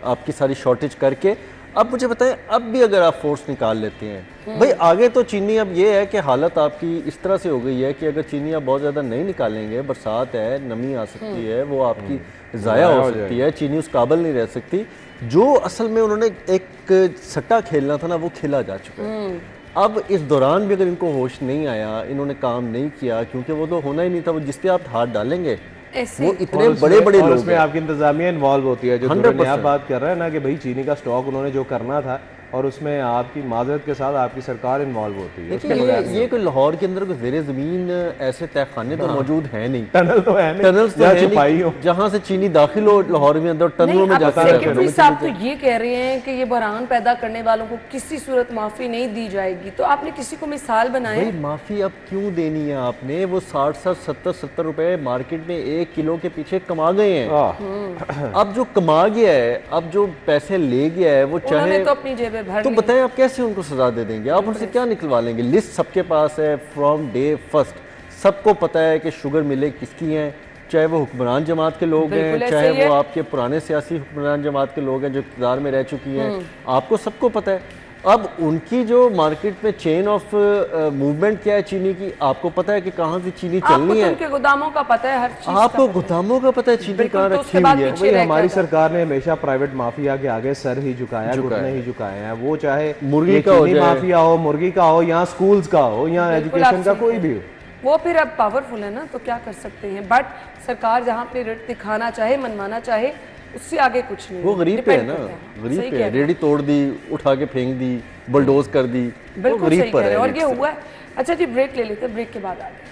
Speaker 2: आपकी सारी शॉर्टेज करके। अब मुझे बताएं, अब भी अगर आप फोर्स निकाल लेते हैं भाई आगे, तो चीनी अब ये है कि हालत आपकी इस तरह से हो गई है कि अगर चीनी आप बहुत ज़्यादा नहीं निकालेंगे, बरसात है, नमी आ सकती है, वो आपकी ज़ाया हो सकती है, चीनी उस काबिल नहीं रह सकती। जो असल में उन्होंने एक सट्टा खेलना था ना, वो खेला जा चुका है। अब इस दौरान भी अगर इनको होश नहीं आया, इन्होंने काम नहीं किया, क्योंकि वो तो होना ही नहीं था, वो जिस पे आप हाथ डालेंगे वो इतने बड़े बड़े लोग
Speaker 3: उसमें आपकी इंतजामिया इन्वॉल्व होती है। जो आप बात कर रहे हैं ना कि भाई चीनी का स्टॉक उन्होंने जो करना था, और उसमें आपकी माजरत के साथ आपकी सरकार इन्वॉल्व होती है।
Speaker 2: देखिए ये कोई लाहौर के अंदर कोई ज़ेरे ज़मीन ऐसे तहखाने तो मौजूद है नहीं,
Speaker 3: टनल तो है नहीं,
Speaker 2: टनल्स तो है नहीं जहाँ से चीनी दाखिल हो लाहौर में अंदर टनलों में जाता है।
Speaker 1: सेक्रेटरी साहब तो ये कह रहे हैं कि ये बहरान पैदा करने वालों को किसी सूरत माफी नहीं दी जाएगी, तो आपने किसी को मिसाल बनाए?
Speaker 2: भाई माफी अब क्यों देनी है आपने? वो 60-70 रुपए मार्केट में 1 किलो के पीछे कमा गए हैं। अब जो कमा गया है, अब जो पैसे ले गया है, वो चाहे
Speaker 1: तो अपनी जेबें भर,
Speaker 2: तो बताएं आप कैसे उनको सजा दे देंगे? आप उनसे क्या निकलवा लेंगे? लिस्ट सबके पास है फ्रॉम डे फर्स्ट, सबको पता है कि शुगर मिलें किसकी हैं, चाहे वो हुक्मरान जमात के लोग हैं, चाहे वो आपके पुराने सियासी हुक्मरान जमात के लोग हैं जो इक़्तिदार में रह चुकी हैं, आपको सबको पता है। अब उनकी जो मार्केट में चेन ऑफ मूवमेंट क्या है चीनी की, आपको पता है कि कहाँ से चीनी चलनी है,
Speaker 1: उनके गोदामों का पता है, हर चीज
Speaker 2: आपको गोदामों का पता है चीनी कहाँ रखी हुई है।
Speaker 3: हमारी सरकार ने हमेशा प्राइवेट माफिया के आगे सर ही झुकाया, घुटने ही झुकाए हैं। वो चाहे
Speaker 2: मुर्गी का
Speaker 3: माफिया हो, मुर्गी का हो, या स्कूल्स का हो, या एजुकेशन का कोई भी हो,
Speaker 1: वो फिर अब पावरफुल है ना, तो क्या कर सकते हैं। बट सरकार जहाँ अपनी रेट दिखाना चाहे, मनवाना चाहे, उससे आगे कुछ नहीं।
Speaker 2: वो गरीब पे है ना, गरीब पे है। रेडी तोड़ दी, उठा के फेंक दी, बुलडोज कर दी,
Speaker 1: बिल्कुल गरीब पर है। और ये हुआ है। अच्छा जी, ब्रेक ले लेते हैं, ब्रेक के बाद आगे।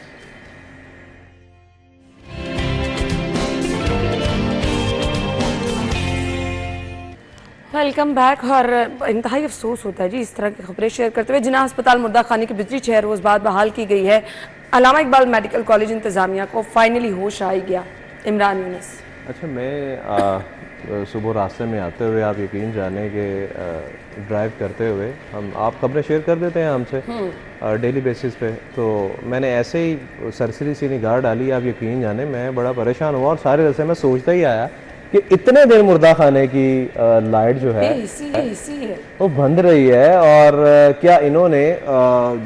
Speaker 1: Welcome back. और इंतहाई अफसोस होता है जी इस तरह की खबरें शेयर करते हुए। जिन्ना अस्पताल मुर्दा खाने की बिजली 6 रोज़ बाद बहाल की गई है। अल्लामा इकबाल मेडिकल कॉलेज इंतजामिया को फाइनली होश आ गया। इमरान यूनुस।
Speaker 3: अच्छा, मैं सुबह रास्ते में आते हुए आप यकीन जाने कि ड्राइव करते हुए आप खबरें शेयर कर देते हैं हमसे डेली बेसिस पे। तो मैंने ऐसे ही सरसरी सी निगाह डाली, आप यकीन जाने मैं बड़ा परेशान हुआ और सारे रस्ते में सोचता ही आया कि इतने दिन मुर्दा खाने की लाइट जो है वो बंद रही है और क्या इन्होंने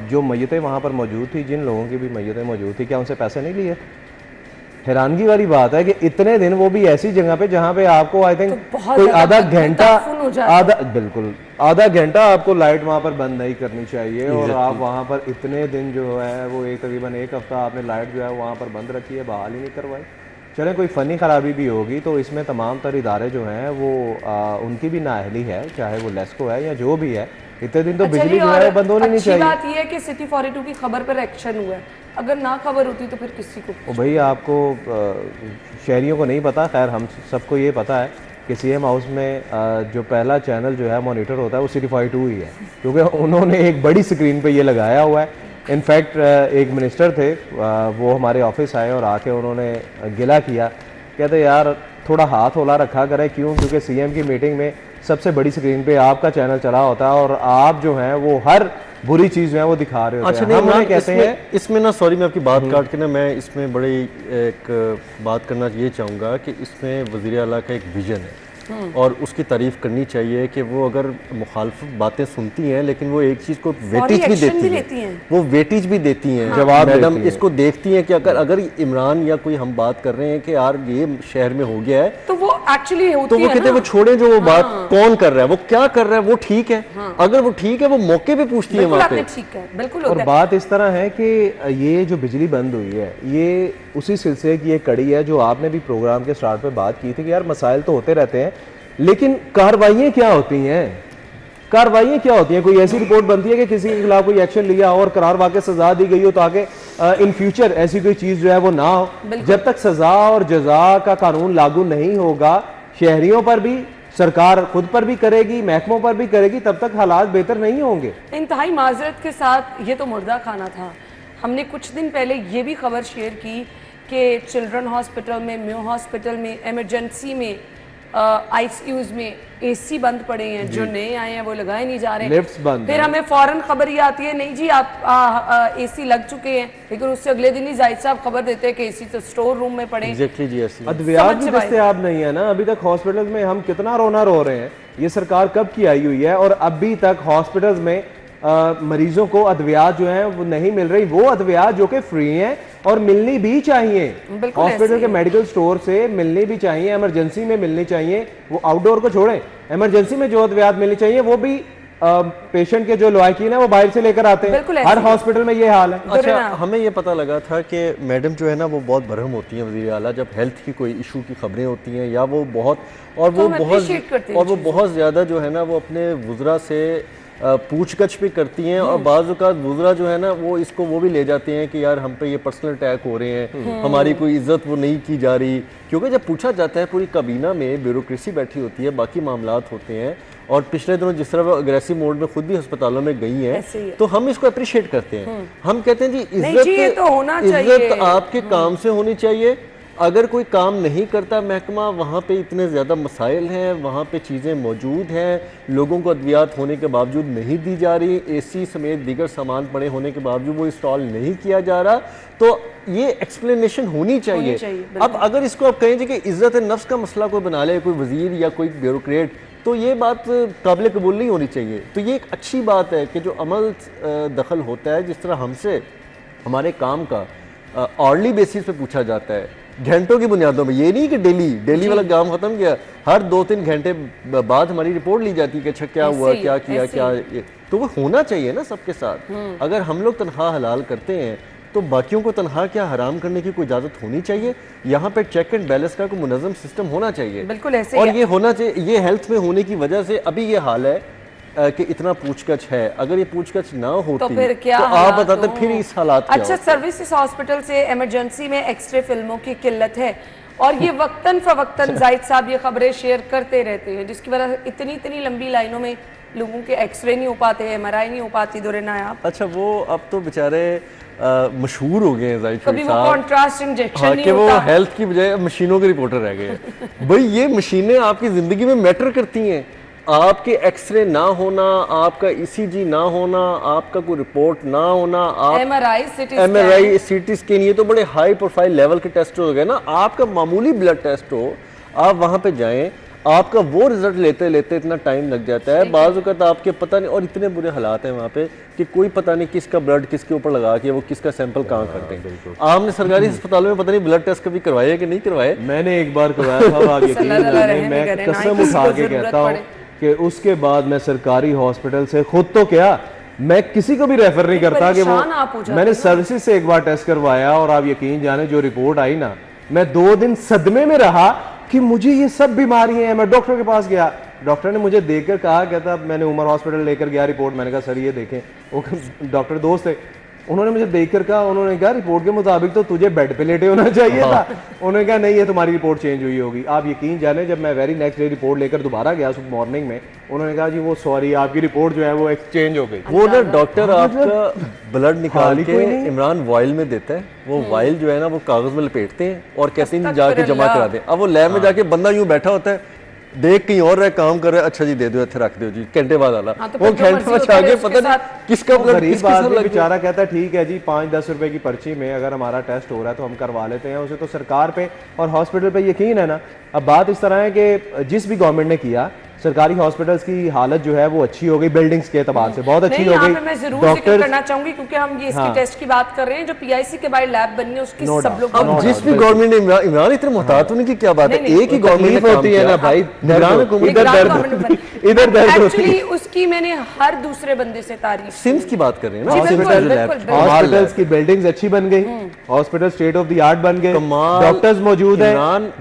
Speaker 3: जो मैयतें वहाँ पर मौजूद थी, जिन लोगों की भी मैयतें मौजूद थी, क्या उनसे पैसे नहीं लिए? हैरानगी वाली बात है कि इतने दिन, वो भी ऐसी जगह पे जहाँ पे आपको आई थिंक कोई आधा घंटा आपको लाइट वहाँ पर बंद नहीं करनी चाहिए और आप वहाँ पर इतने दिन जो है वो तकरीबन एक हफ्ता आपने लाइट जो है वहाँ पर बंद रखी है, बहाल ही नहीं करवाई। चलें कोई फ़नी खराबी भी होगी तो इसमें तमाम तर इदारे जो हैं वो उनकी भी नाअहली है, चाहे वो लेस्को है या जो भी है। इतने दिन तो बिजली जो है बंद होनी नहीं चाहिए।
Speaker 1: बात यह है कि सिटी 42 की खबर पर एक्शन हुआ है, अगर ना खबर होती तो फिर किसी को
Speaker 3: भाई आपको शहरियों को नहीं पता, खैर हम सबको ये पता है कि सीएम हाउस में जो पहला चैनल जो है मॉनिटर होता है वो सिटी 42 ही है, क्योंकि उन्होंने एक बड़ी स्क्रीन पे ये लगाया हुआ है। इनफैक्ट एक मिनिस्टर थे, वो हमारे ऑफिस आए और आके उन्होंने गिला किया, कहते यार थोड़ा हाथ होला रखा करें, क्यों? क्योंकि सीएम की मीटिंग में सबसे बड़ी स्क्रीन पे आपका चैनल चला होता है और आप जो हैं वो हर बुरी चीज़ जो है वो दिखा रहे होते हैं।
Speaker 2: अच्छा, नहीं कहते हैं इसमें ना, सॉरी मैं आपकी बात काट के ना, मैं इसमें बड़ी एक बात करना ये चाहूँगा कि इसमें वज़ीर आला का एक विजन है और उसकी तारीफ करनी चाहिए कि वो अगर मुखालफ बातें सुनती हैं लेकिन वो एक चीज़ को वेटेज भी देती हैं, वो वेटेज भी देती हैं। जवाब मैडम इसको देखती हैं कि अगर इमरान या कोई हम बात कर रहे हैं कि यार ये शहर में हो गया है तो वो एक्चुअली होती है, तो वो कहते हैं वो छोड़े जो वो बात कौन कर रहा है, वो क्या कर रहा है, वो ठीक है। अगर वो ठीक है वो मौके पे पूछती है वहाँ पे,
Speaker 1: ठीक है, बिल्कुल।
Speaker 3: और बात इस तरह है कि ये जो बिजली बंद हुई है ये उसी सिलसिले की एक कड़ी है जो आपने भी प्रोग्राम के स्टार्ट पे बात की थी कि यार मसाइल तो होते रहते हैं लेकिन कार्रवाइयाँ क्या होती हैं? कार्रवाइयाँ क्या होती हैं? कोई ऐसी रिपोर्ट बनती है कि किसी के खिलाफ कोई एक्शन लिया और करार वाकई सजा दी गई हो ताकि इन फ्यूचर ऐसी कोई चीज़ जो है वो ना हो। जब तक सजा और जजा का कानून लागू नहीं होगा, शहरियों पर भी, सरकार खुद पर भी करेगी, महकमों पर भी करेगी, तब तक हालात बेहतर नहीं होंगे।
Speaker 1: इंतहाई माजरत के साथ ये तो मुर्दा खाना था। हमने कुछ दिन पहले ये भी खबर शेयर की कि चिल्ड्रन हॉस्पिटल में, म्यू हॉस्पिटल में, एमरजेंसी में, आईसीयूज में एसी बंद पड़े हैं, जो नए आए हैं वो लगाए नहीं जा रहे,
Speaker 3: लिफ्ट्स बंद।
Speaker 1: फिर हमें फौरन खबर ये आती है नहीं जी आप एसी लग चुके हैं, लेकिन उससे अगले दिन ही जाहिद साहब खबर देते हैं कि एसी तो स्टोर रूम में पड़े।
Speaker 2: एग्जैक्टली जी, ऐसी
Speaker 3: अद्वियात भी दस्तयाब नहीं है ना अभी तक हॉस्पिटल में। हम कितना रोना रो रहे हैं, ये सरकार कब की आई हुई है और अभी तक हॉस्पिटल्स में मरीजों को अद्वियात जो है वो नहीं मिल रही, वो अद्वियात जो कि फ्री हैं और मिलनी भी चाहिए। हॉस्पिटल के मेडिकल स्टोर से मिलनी भी चाहिए, इमरजेंसी में मिलनी चाहिए, वो आउटडोर को छोड़ें, इमरजेंसी में जो अद्वियात मिलनी चाहिए वो भी पेशेंट के जो लवाकिन है वो बाहर से लेकर आते हैं। हर हॉस्पिटल में ये हाल है।
Speaker 2: अच्छा, हमें ये पता लगा था कि मैडम जो है ना वो बहुत बरहम होती हैं वज़ीर आला, जब हेल्थ की कोई इशू की खबरें होती हैं या वो बहुत ज़्यादा जो है ना वो अपने वुज़रा से पूछगछ भी करती हैं और बाज़ औक़ात वुज़रा जो है ना वो भी ले जाते हैं कि यार हम पे ये पर्सनल अटैक हो रहे हैं, हमारी कोई इज्जत वो नहीं की जा रही, क्योंकि जब पूछा जाता है पूरी काबीना में ब्यूरोक्रेसी बैठी होती है, बाकी मामलात होते हैं और पिछले दिनों जिस तरह वो अग्रेसिव मोड में खुद भी अस्पतालों में गई हैं तो हम इसको अप्रिशिएट करते हैं। हम कहते हैं जी इज्जत आपके काम से होनी चाहिए। अगर कोई काम नहीं करता महकमा, वहाँ पे इतने ज़्यादा मसाइल हैं, वहाँ पे चीज़ें मौजूद हैं, लोगों को अद्वियात होने के बावजूद नहीं दी जा रही, एसी समेत दीगर सामान पड़े होने के बावजूद वो इंस्टॉल नहीं किया जा रहा, तो ये एक्सप्लेनेशन होनी चाहिए। अब अगर इसको आप कहें कि इज़्ज़त नफ्स का मसला कोई बना ले कोई वज़ीर या कोई ब्यूरोक्रेट, तो ये बात काबिल कबूल नहीं होनी चाहिए। तो ये एक अच्छी बात है कि जो अमल दखल होता है, जिस तरह हमसे हमारे काम का ऑर्डली बेसिस पे पूछा जाता है, घंटों की बुनियादों में, ये नहीं कि डेली वाला काम खत्म किया, हर 2-3 घंटे बाद हमारी रिपोर्ट ली जाती है कि अच्छा क्या हुआ, क्या किया, क्या, तो वो होना चाहिए ना सबके साथ। अगर हम लोग तनख्वाह हलाल करते हैं तो बाकियों को तनख्वाह क्या हराम करने की कोई इजाजत होनी चाहिए। यहाँ पे चेक एंड बैलेंस का कोई मुनज़्ज़म सिस्टम होना चाहिए,
Speaker 1: बिल्कुल ऐसे,
Speaker 2: और ये होना चाहिए। ये हेल्थ में होने की वजह से अभी ये हाल है कि इतना पूछगछ है, अगर ये पूछगछ ना होती
Speaker 1: तो फिर क्या
Speaker 2: तो आप बताते फिर इस हालात क्या
Speaker 1: अच्छा, सर्विसेज हॉस्पिटल से इमरजेंसी में एक्सरे फिल्मों की किल्लत है और ये वक्तन फवक्तन जाहिद साहब ये खबरें शेयर करते रहते हैं, जिसकी वजह से इतनी लंबी लाइनों में लोगों के एक्सरे नहीं हो पाते, MRI नहीं हो पाती, दौरे नायाब।
Speaker 2: अच्छा, वो अब तो बेचारे मशहूर हो गए हैं जाहिद
Speaker 1: कभी
Speaker 2: शरीफ
Speaker 1: वो
Speaker 2: साहब।
Speaker 1: कॉन्ट्रास्ट इंजेक्शन
Speaker 2: हाँ,
Speaker 1: नहीं
Speaker 2: कि वो
Speaker 1: होता।
Speaker 2: हेल्थ की बजाय मशीनों के रिपोर्टर रह गए हैं। भाई ये मशीनें आपकी ज़िंदगी में मैटर करती हैं। आपके एक्सरे ना होना, आपका ईसीजी ना होना, आपका कोई रिपोर्ट ना होना, आप
Speaker 1: MRI
Speaker 2: सीटी स्कैन, ये तो बड़े हाई प्रोफाइल लेवल के टेस्ट हो गए ना। आपका मामूली ब्लड टेस्ट हो, आप वहाँ पे जाएं, आपका वो रिजल्ट लेते लेते इतना टाइम लग जाता है। बाज़ वक़्त आपके पता नहीं, और इतने बुरे हालात हैं वहाँ पे कि कोई पता नहीं किसका ब्लड किसके ऊपर लगा के वो किसका सैंपल कहाँ करते हैं। आपने सरकारी अस्पतालों में पता नहीं ब्लड टेस्ट कभी करवाया कि नहीं करवाए?
Speaker 3: मैंने एक बार करवाया था, आप यकीन नहीं मानेंगे, मैं कसम उठा के कहता हूँ कि उसके बाद मैं सरकारी हॉस्पिटल से खुद तो क्या, मैं किसी को भी रेफर नहीं करता कि वो, मैंने सर्विसेज से एक बार टेस्ट करवाया और आप यकीन जाने जो रिपोर्ट आई ना, मैं 2 दिन सदमे में रहा कि मुझे ये सब बीमारियां हैं। मैं डॉक्टर के पास गया, डॉक्टर ने मुझे देखकर कहा, कहता मैंने उमर हॉस्पिटल लेकर गया रिपोर्ट, मैंने कहा सर ये देखें, वो डॉक्टर दोस्त थे, उन्होंने मुझे देखकर कहा, उन्होंने कहा रिपोर्ट के मुताबिक तो तुझे बेड पे लेटे होना चाहिए था। उन्होंने कहा नहीं, ये तुम्हारी रिपोर्ट चेंज हुई होगी। आप यकीन जाने जब मैं वेरी नेक्स्ट डे रिपोर्ट लेकर दोबारा गया सुबह मॉर्निंग में, उन्होंने कहा जी वो सॉरी आपकी रिपोर्ट जो है वो एक्सचेंज हो गई।
Speaker 2: वो ना डॉक्टर आपका ब्लड निकाल के इमरान वाइल में देता है, वो वाइल जो है ना वो कागज में लपेटते हैं और कहते हैं जाके जमा करा दें। अब वो लैब में जाके बंदा यूं बैठा होता है, देख कहीं और रहे काम कर रहे, अच्छा जी दे दो, इत्थे रख दो जी, घंटे बाद आला।
Speaker 1: हाँ, तो
Speaker 2: वो घंटे में आगे पता नहीं किसका ब्लड किसके साथ लग गया।
Speaker 3: बेचारा कहता है ठीक है जी 5-10 रुपए की पर्ची में अगर हमारा टेस्ट हो रहा है तो हम करवा लेते हैं। उसे तो सरकार पे और हॉस्पिटल पे यकीन है ना। अब बात इस तरह है कि जिस भी गवर्नमेंट ने किया, सरकारी हॉस्पिटल्स की हालत जो है वो अच्छी हो गई, बिल्डिंग्स के एतबार से बहुत अच्छी हो गई।
Speaker 1: मैं जरूर जिक्र करना चाहूंगी क्योंकि हम ये इसकी टेस्ट की बात कर रहे हैं, जो पीआईसी के बाहर लैब बननी है उसकी सब लोग।
Speaker 2: अब जिस भी गवर्नमेंट ने, इमरान इतने मुहतात होने की क्या बात है, एक ही गवर्नमेंट
Speaker 3: होती है ना भाई, इधर दर्द
Speaker 1: एक्चुअली उसकी मैंने हर दूसरे बंदे से तारीफ।
Speaker 2: सिम्स की बात कर रहे हैं ना,
Speaker 3: हॉस्पिटल्स की बिल्डिंग्स अच्छी बन गई, hospital state of the art बन गए, डॉक्टर्स मौजूद हैं,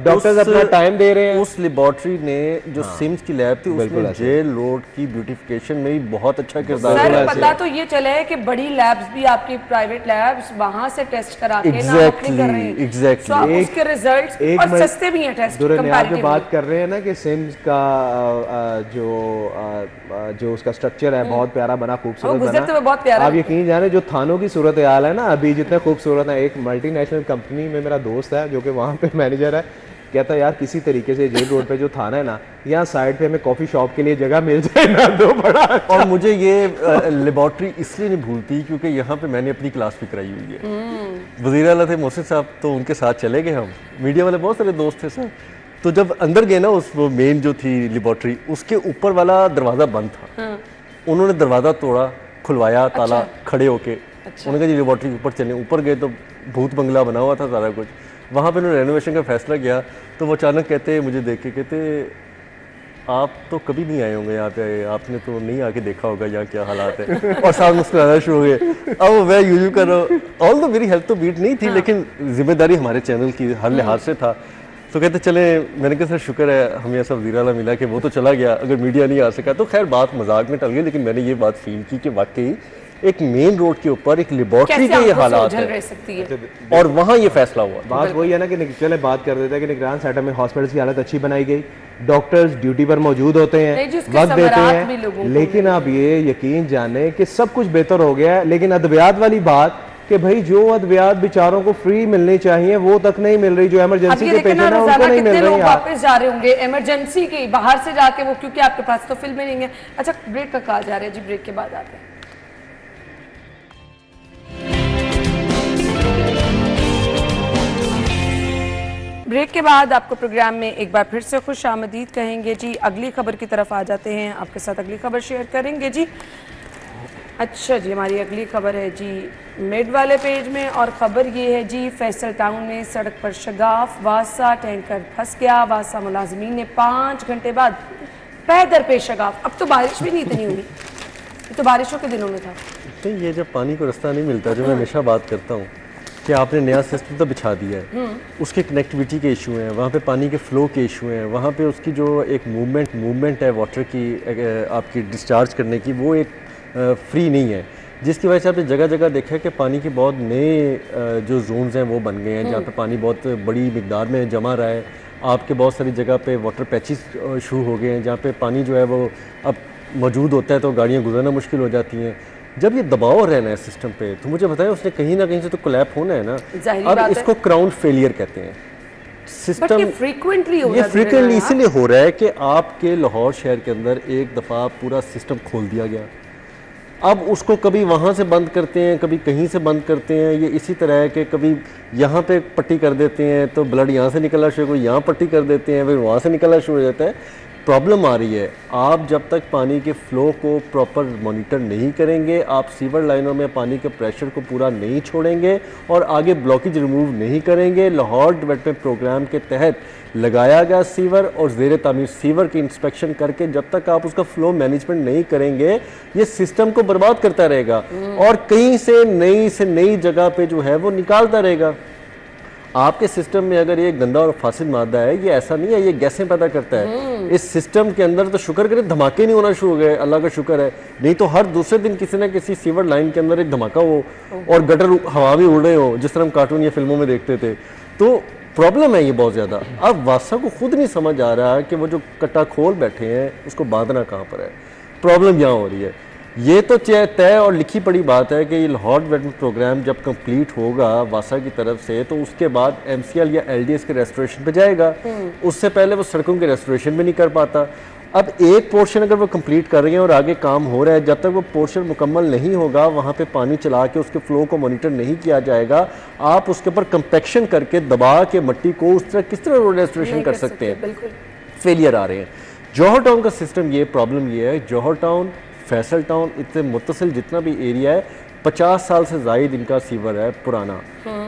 Speaker 3: डॉक्टर्स अपना टाइम दे रहे हैं।
Speaker 2: उस लेबोरेटरी ने जो सिम्स की लैब थी उसमें जेल रोड की ब्यूटिफिकेशन में भी बहुत अच्छा किरदार
Speaker 1: सर पता तो ये चला है कि बड़ी लैब्स भी आपकी प्राइवेट लैब्स वहां से टेस्ट करा के ना अपने कर रहे हैं।
Speaker 2: एग्जैक्टली
Speaker 1: उसके रिजल्ट्स और सस्ते भी हैं टेस्ट
Speaker 3: कंपैरेटिवली। बात कर रहे हैं ना कि सिम्स का जो उसका स्ट्रक्चर है बहुत प्यारा बना, खूबसूरत बना। आप यकीन जाने जो थानों की सूरत हाल है ना अभी जितने खूबसूरत है, एक मल्टीनेशनल कंपनी में मेरा दोस्त है जो कि वहाँ पे मैनेजर है, कहता यार किसी तरीके से जेल रोड पे जो थाना है ना, यहाँ साइड पे हमें कॉफी शॉप के लिए जगह मिल जाए ना तो बड़ा अच्छा।
Speaker 2: और मुझे ये लेबोरेटरी इसलिए नहीं भूलती क्योंकि यहाँ पे मैंने अपनी क्लास भी कराई हुई है। वज़ीर आला थे मोहसिन साहब, तो उनके साथ चले गए हम, मीडिया वाले बहुत सारे दोस्त थे सर। तो जब अंदर गए ना उस वो मेन जो थी लेबोरेटरी, उसके ऊपर वाला दरवाज़ा बंद था। उन्होंने दरवाज़ा तोड़ा, खुलवाया ताला, खड़े होके उन्होंने कहा जी लेबोरेटरी के ऊपर चलें। ऊपर गए तो भूत बंगला बना हुआ था सारा कुछ। वहाँ पे उन्होंने रेनोवेशन का फैसला किया तो वो अचानक कहते, मुझे देख के कहते आप तो कभी नहीं आए होंगे यहाँ पे, आपने तो नहीं आके देखा होगा यहाँ क्या हालात है। और साथ मुस्कुराना शुरू हो गए। अब मैं यूं कर रहा, ऑल तो मेरी हेल्थ तो बीट नहीं थी लेकिन जिम्मेदारी हमारे चैनल की हर लिहाज से था। तो कहते चले, मैंने कहा सर शुक्र है हमें ऐसा वज़ीर आला मिला कि वो तो चला गया, अगर मीडिया नहीं आ सका तो खैर बात मजाक में टल गई। लेकिन मैंने ये बात फील की कि वाकई एक मेन रोड के ऊपर एक लेबोरेटरी के ये हालात है और वहाँ ये फैसला हुआ।
Speaker 3: बात वही है ना कि चले बात कर देते हैं कि निगरान सेटअप में हॉस्पिटल्स की हालत अच्छी बनाई गई, डॉक्टर्स ड्यूटी पर मौजूद होते हैं, वक्त देते हैं। लेकिन आप ये यकीन जाने कि सब कुछ बेहतर हो गया है, लेकिन अद्वियात वाली बात कि भाई जो अद्वियात बेचारों को फ्री मिलनी चाहिए वो तक नहीं मिल रही, जो इमरजेंसी के पेशेंट हैं उनको नहीं मिल रही।
Speaker 1: वापस जा रहे होंगे इमरजेंसी के बाहर से जाके वो, क्योंकि आपके पास तो फिल्में नहीं है। अच्छा ब्रेक का कहा जा रहा है जी, ब्रेक के बाद आते हैं। ब्रेक के बाद आपको प्रोग्राम में एक बार फिर से खुश आमदीद कहेंगे जी। अगली खबर की तरफ आ जाते हैं, आपके साथ अगली खबर शेयर करेंगे जी। अच्छा जी, हमारी अगली खबर है जी मिड वाले पेज में और ख़बर ये है जी, फैसल टाउन में सड़क पर शगाफ वासा, टैंकर फंस गया। वासा मुलाजमीन ने 5 घंटे बाद पैदर पे शगाफ। अब तो बारिश भी नहीं इतनी हुई, ये तो बारिशों के दिनों में था।
Speaker 2: तो ये जब पानी को रास्ता नहीं मिलता, जो मैं हमेशा बात करता हूँ कि आपने नया सिस्टम तो बिछा दिया है, उसके कनेक्टिविटी के इशू हैं, वहाँ पे पानी के फ़्लो के इशू हैं, वहाँ पे उसकी जो एक मूवमेंट है वाटर की आपकी डिस्चार्ज करने की, वो एक फ्री नहीं है, जिसकी वजह से आपने जगह जगह देखा है कि पानी के बहुत नए जो जोन्स हैं वो बन गए हैं, जहाँ पे पानी बहुत बड़ी मिकदार में जमा रहा है। आपके बहुत सारी जगह पे वाटर पैचेस शुरू हो गए हैं, जहाँ पे पानी जो है वो अब मौजूद होता है तो गाड़ियाँ गुजरना मुश्किल हो जाती हैं। जब ये दबाव रहना है सिस्टम पे, तो मुझे बताएं उसने कहीं ना कहीं से तो कोलैप होना है ना।
Speaker 1: जाहिर
Speaker 2: अब
Speaker 1: बात
Speaker 2: इसको क्राउन फेलियर कहते हैं।
Speaker 1: बट ये फ्रीक्वेंटली हो रहा
Speaker 2: ये
Speaker 1: है,
Speaker 2: फ्रीक्वेंटली इसलिए हो रहा है कि आपके लाहौर शहर के अंदर एक दफ़ा पूरा सिस्टम खोल दिया गया, अब उसको कभी वहाँ से बंद करते हैं, कभी कहीं से बंद करते हैं। ये इसी तरह है कि कभी यहाँ पे पट्टी कर देते हैं तो ब्लड यहाँ से निकलना शुरू, कोई यहाँ पट्टी कर देते हैं फिर वहाँ से निकलना शुरू हो जाता है। प्रॉब्लम आ रही है, आप जब तक पानी के फ़्लो को प्रॉपर मॉनिटर नहीं करेंगे, आप सीवर लाइनों में पानी के प्रेशर को पूरा नहीं छोड़ेंगे और आगे ब्लॉकेज रिमूव नहीं करेंगे। लाहौर डेवलपमेंट प्रोग्राम के तहत लगाया गया सीवर और ज़ेर तामीर सीवर की इंस्पेक्शन करके जब तक आप उसका फ़्लो मैनेजमेंट नहीं करेंगे, ये सिस्टम को बर्बाद करता रहेगा और कहीं से नई जगह पे जो है वो निकालता रहेगा। आपके सिस्टम में अगर ये गंदा और फासिद मादा है, ये ऐसा नहीं है ये गैसें पैदा करता है। इस सिस्टम के अंदर तो शुक्र करें धमाके नहीं होना शुरू हो गए, अल्लाह का शुक्र है, नहीं तो हर दूसरे दिन किसी ना किसी सीवर लाइन के अंदर एक धमाका हो और गटर हवा में उड़ रहे हो, जिस तरह हम कार्टून या फिल्मों में देखते थे। तो प्रॉब्लम है ये बहुत ज़्यादा। अब वासा को खुद नहीं समझ आ रहा कि वो जो कट्टा खोल बैठे हैं उसको बांधना कहाँ पर है। प्रॉब्लम यहाँ हो रही है। ये तो तय और लिखी पड़ी बात है कि ये लाहौर डेवलपमेंट प्रोग्राम जब कंप्लीट होगा वासा की तरफ से, तो उसके बाद MCL या LDS के रेस्टोरेशन पे जाएगा। उससे पहले वो सड़कों के रेस्टोरेशन भी नहीं कर पाता। अब एक पोर्शन अगर वो कंप्लीट कर रहे हैं और आगे काम हो रहा है, जब तक वो पोर्शन मुकम्मल नहीं होगा, वहाँ पे पानी चला के उसके फ्लो को मॉनिटर नहीं किया जाएगा, आप उसके ऊपर कंपेक्शन करके दबा के मट्टी को उस तरह किस तरह रोड रेस्टोरेशन कर सकते हैं। फेलियर आ रहे हैं। जौहर टाउन का सिस्टम ये प्रॉब्लम ये है, जौहर टाउन फैसल टाउन इतने मुत्तसिल जितना भी एरिया है 50 साल से ज़ायद इनका सीवर है पुराना।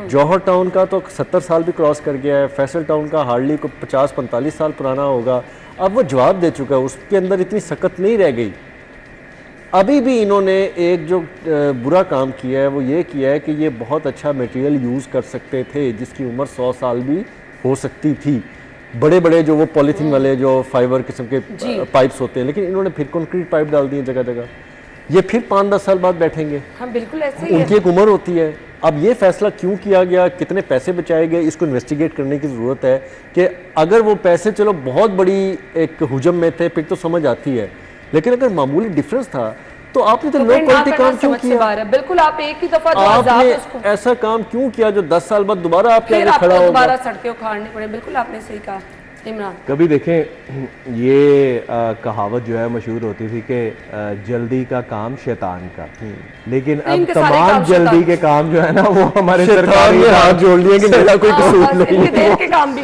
Speaker 2: जौहर टाउन का तो 70 साल भी क्रॉस कर गया है, फैसल टाउन का हार्डली को 50-45 साल पुराना होगा। अब वो जवाब दे चुका है, उसके अंदर इतनी सकत नहीं रह गई। अभी भी इन्होंने एक जो बुरा काम किया है वो ये किया है कि ये बहुत अच्छा मटेरियल यूज़ कर सकते थे जिसकी उम्र 100 साल भी हो सकती थी, बड़े बड़े जो वो पॉलीथीन वाले जो फाइबर किस्म के पाइप्स होते हैं, लेकिन इन्होंने फिर कंक्रीट पाइप डाल दिए जगह जगह। ये फिर 5-10 साल बाद बैठेंगे।
Speaker 1: हाँ बिल्कुल ऐसे ही
Speaker 2: उनकी एक उम्र होती है। अब ये फैसला क्यों किया गया, कितने पैसे बचाए गए, इसको इन्वेस्टिगेट करने की ज़रूरत है कि अगर वो पैसे चलो बहुत बड़ी एक हुजम में थे फिर तो समझ आती है, लेकिन अगर मामूली डिफरेंस था तो आपने तो लो क्वालिटी काम क्यों किया?
Speaker 1: बिल्कुल, आप एक ही दफा
Speaker 2: आपने ऐसा काम क्यों किया जो 10 साल बाद दोबारा आपके आगे खड़ा होगा?
Speaker 1: दोबारा सड़कें उखाड़नी पड़े। बिल्कुल आपने सही कहा इमरान।
Speaker 3: कभी देखें ये कहावत जो है मशहूर होती थी कि जल्दी का काम शैतान का, लेकिन अब तमाम जल्दी के काम जो है ना वो हमारे सरकार ने हाथ जोड़ लिए कि मेरा कोई कसूर नहीं है।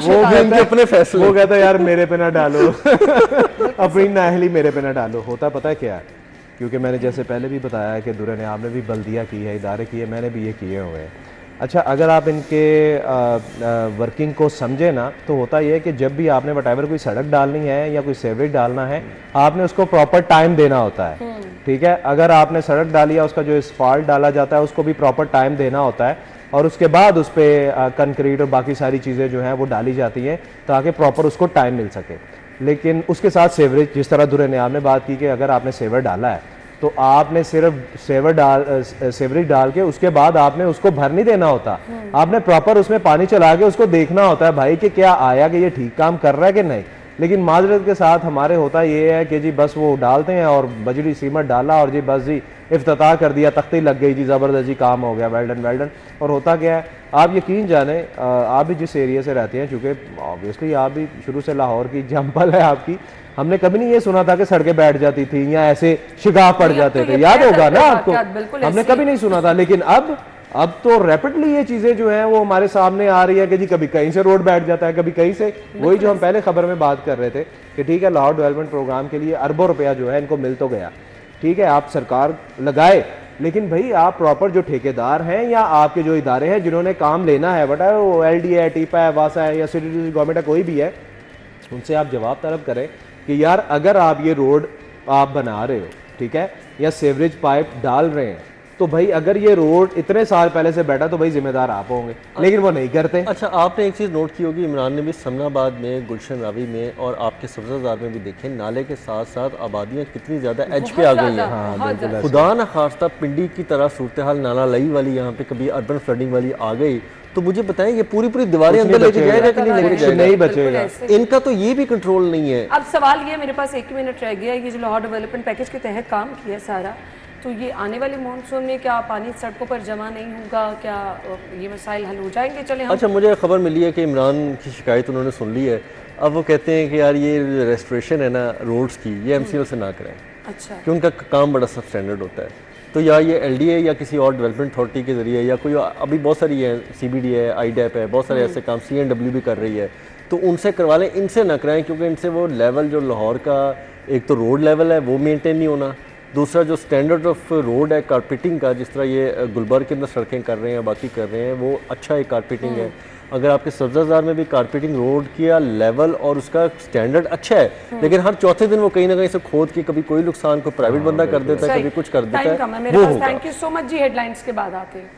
Speaker 3: वो भी अपने फैसले, वो कहता है यार मेरे पे ना डालो अपनी नाअहली मेरे पे ना डालो। होता पता है क्या है, क्योंकि मैंने जैसे पहले भी बताया कि दुर्र ने आपने भी बल्दिया की है, इदारे किए, मैंने भी ये किए हुए हैं। अच्छा, अगर आप इनके वर्किंग को समझे ना, तो होता यह है कि जब भी आपने वटेवर कोई सड़क डालनी है या कोई सेवरेज डालना है, आपने उसको प्रॉपर टाइम देना होता है। ठीक है, अगर आपने सड़क डाली है, उसका जो एस्फाल्ट डाला जाता है उसको भी प्रॉपर टाइम देना होता है और उसके बाद उस पर कंक्रीट और बाकी सारी चीज़ें जो हैं वो डाली जाती हैं ताकि प्रॉपर उसको टाइम मिल सके। लेकिन उसके साथ सेवरेज, जिस तरह दुर्र ने आपने बात की कि अगर आपने सेवर डाला है तो आपने सिर्फ सेवरेज डाल के उसके बाद आपने उसको भर नहीं देना होता, आपने प्रॉपर उसमें पानी चला के उसको देखना होता है भाई कि क्या आया, कि ये ठीक काम कर रहा है कि नहीं। लेकिन माजरत के साथ हमारे होता ये है कि जी बस वो डालते हैं और बजरी सीमेंट डाला और जी बस जी इफ्तिताह कर दिया, तख्ती लग गई जी, ज़बरदस्त जी काम हो गया, वेल्डन वेल्डन। और होता क्या है, आप यकीन जाने, आप भी जिस एरिया से रहते हैं, चूँकि ऑब्वियसली आप भी शुरू से लाहौर की एग्जाम्पल है आपकी, हमने कभी नहीं ये सुना था कि सड़कें बैठ जाती थी या ऐसे शिगाफ पड़ जाते थे, याद होगा ना आपको, हमने कभी नहीं सुना था। लेकिन अब तो रैपिडली ये चीजें जो हैं वो हमारे सामने आ रही है कि जी कभी कहीं से रोड बैठ जाता है, कभी कहीं से। वही जो हम पहले खबर में बात कर रहे थे कि ठीक है, लाहौर डेवलपमेंट प्रोग्राम के लिए अरबों रुपया जो है इनको मिल तो गया, ठीक है, आप सरकार लगाए, लेकिन भाई आप प्रॉपर जो ठेकेदार हैं या आपके जो इदारे हैं जिन्होंने काम लेना है, बटा वो LDA है, टीपा है, वासा है या सिटी गवर्नमेंट है, कोई भी है, उनसे आप जवाब तलब करें कि यार अगर आप ये रोड आप बना रहे हो, ठीक है, या सेवरेज पाइप डाल रहे हैं, तो भाई अगर ये रोड इतने साल पहले से बैठा तो भाई जिम्मेदार आप होंगे, लेकिन वो नहीं करते।
Speaker 2: अच्छा, आपने एक चीज़ नोट की होगी, इमरान ने भी समनाबाद में, गुलशन रावी में और आपके सब्ज़ाजार में भी देखे, नाले के साथ साथ आबादियाँ कितनी ज़्यादा एज पे आ गई हैं। हाँ, खुदा न खास्ता पिंडी की तरह सूरत हाल नाला लई वाली यहाँ पे कभी अर्बन फ्लडिंग वाली आ गई, तो मुझे बताएं ये पूरी दीवारें अंदर लेके जाएगा कि नहीं लेके जाएगा?
Speaker 3: नहीं बचेगा।
Speaker 2: इनका तो ये भी कंट्रोल नहीं है।
Speaker 1: अब सवाल ये, मेरे पास 1 मिनट रह गया, ये जो लाहौर डेवलपमेंट पैकेज के तहत काम किया सारा, तो ये आने वाले मानसून में क्या पानी सड़कों पर जमा नहीं होगा, क्या ये मसाइल हल हो जाएंगे? चले हम
Speaker 2: अच्छा, मुझे खबर मिली है कि इमरान की शिकायत उन्होंने सुन ली है। अब वो कहते हैं कि यार ये रेस्टोरेशन है ना रोड्स की, ये MCL से ना करें,
Speaker 1: अच्छा
Speaker 2: कि उनका काम बड़ा सब स्टैंडर्ड होता है। तो या ये LDA या किसी और डेवलपमेंट अथॉरिटी के ज़रिए, या कोई अभी बहुत सारी है, CBD है, IDAP है, बहुत सारे ऐसे काम CNW भी कर रही है, तो उनसे करवा लें, इनसे ना कराएं, क्योंकि इनसे वो लेवल जो लाहौर का एक तो रोड लेवल है वो मेंटेन नहीं होना, दूसरा जो स्टैंडर्ड ऑफ रोड है कारपेटिंग का, जिस तरह ये गुलबर्ग के अंदर सड़कें कर रहे हैं, बाकी कर रहे हैं, वो अच्छा एक कारपेटिंग है। अगर आपके सब्ज़ाजार में भी कारपेटिंग रोड किया लेवल और उसका स्टैंडर्ड अच्छा है, लेकिन हर चौथे दिन वो कहीं ना कहीं से खोद के कभी कोई नुकसान को प्राइवेट बंदा कर देता है, कभी कुछ कर देता है, वो होगा।
Speaker 1: थैंक यू सो मच जी। हेडलाइंस के बाद आते हैं।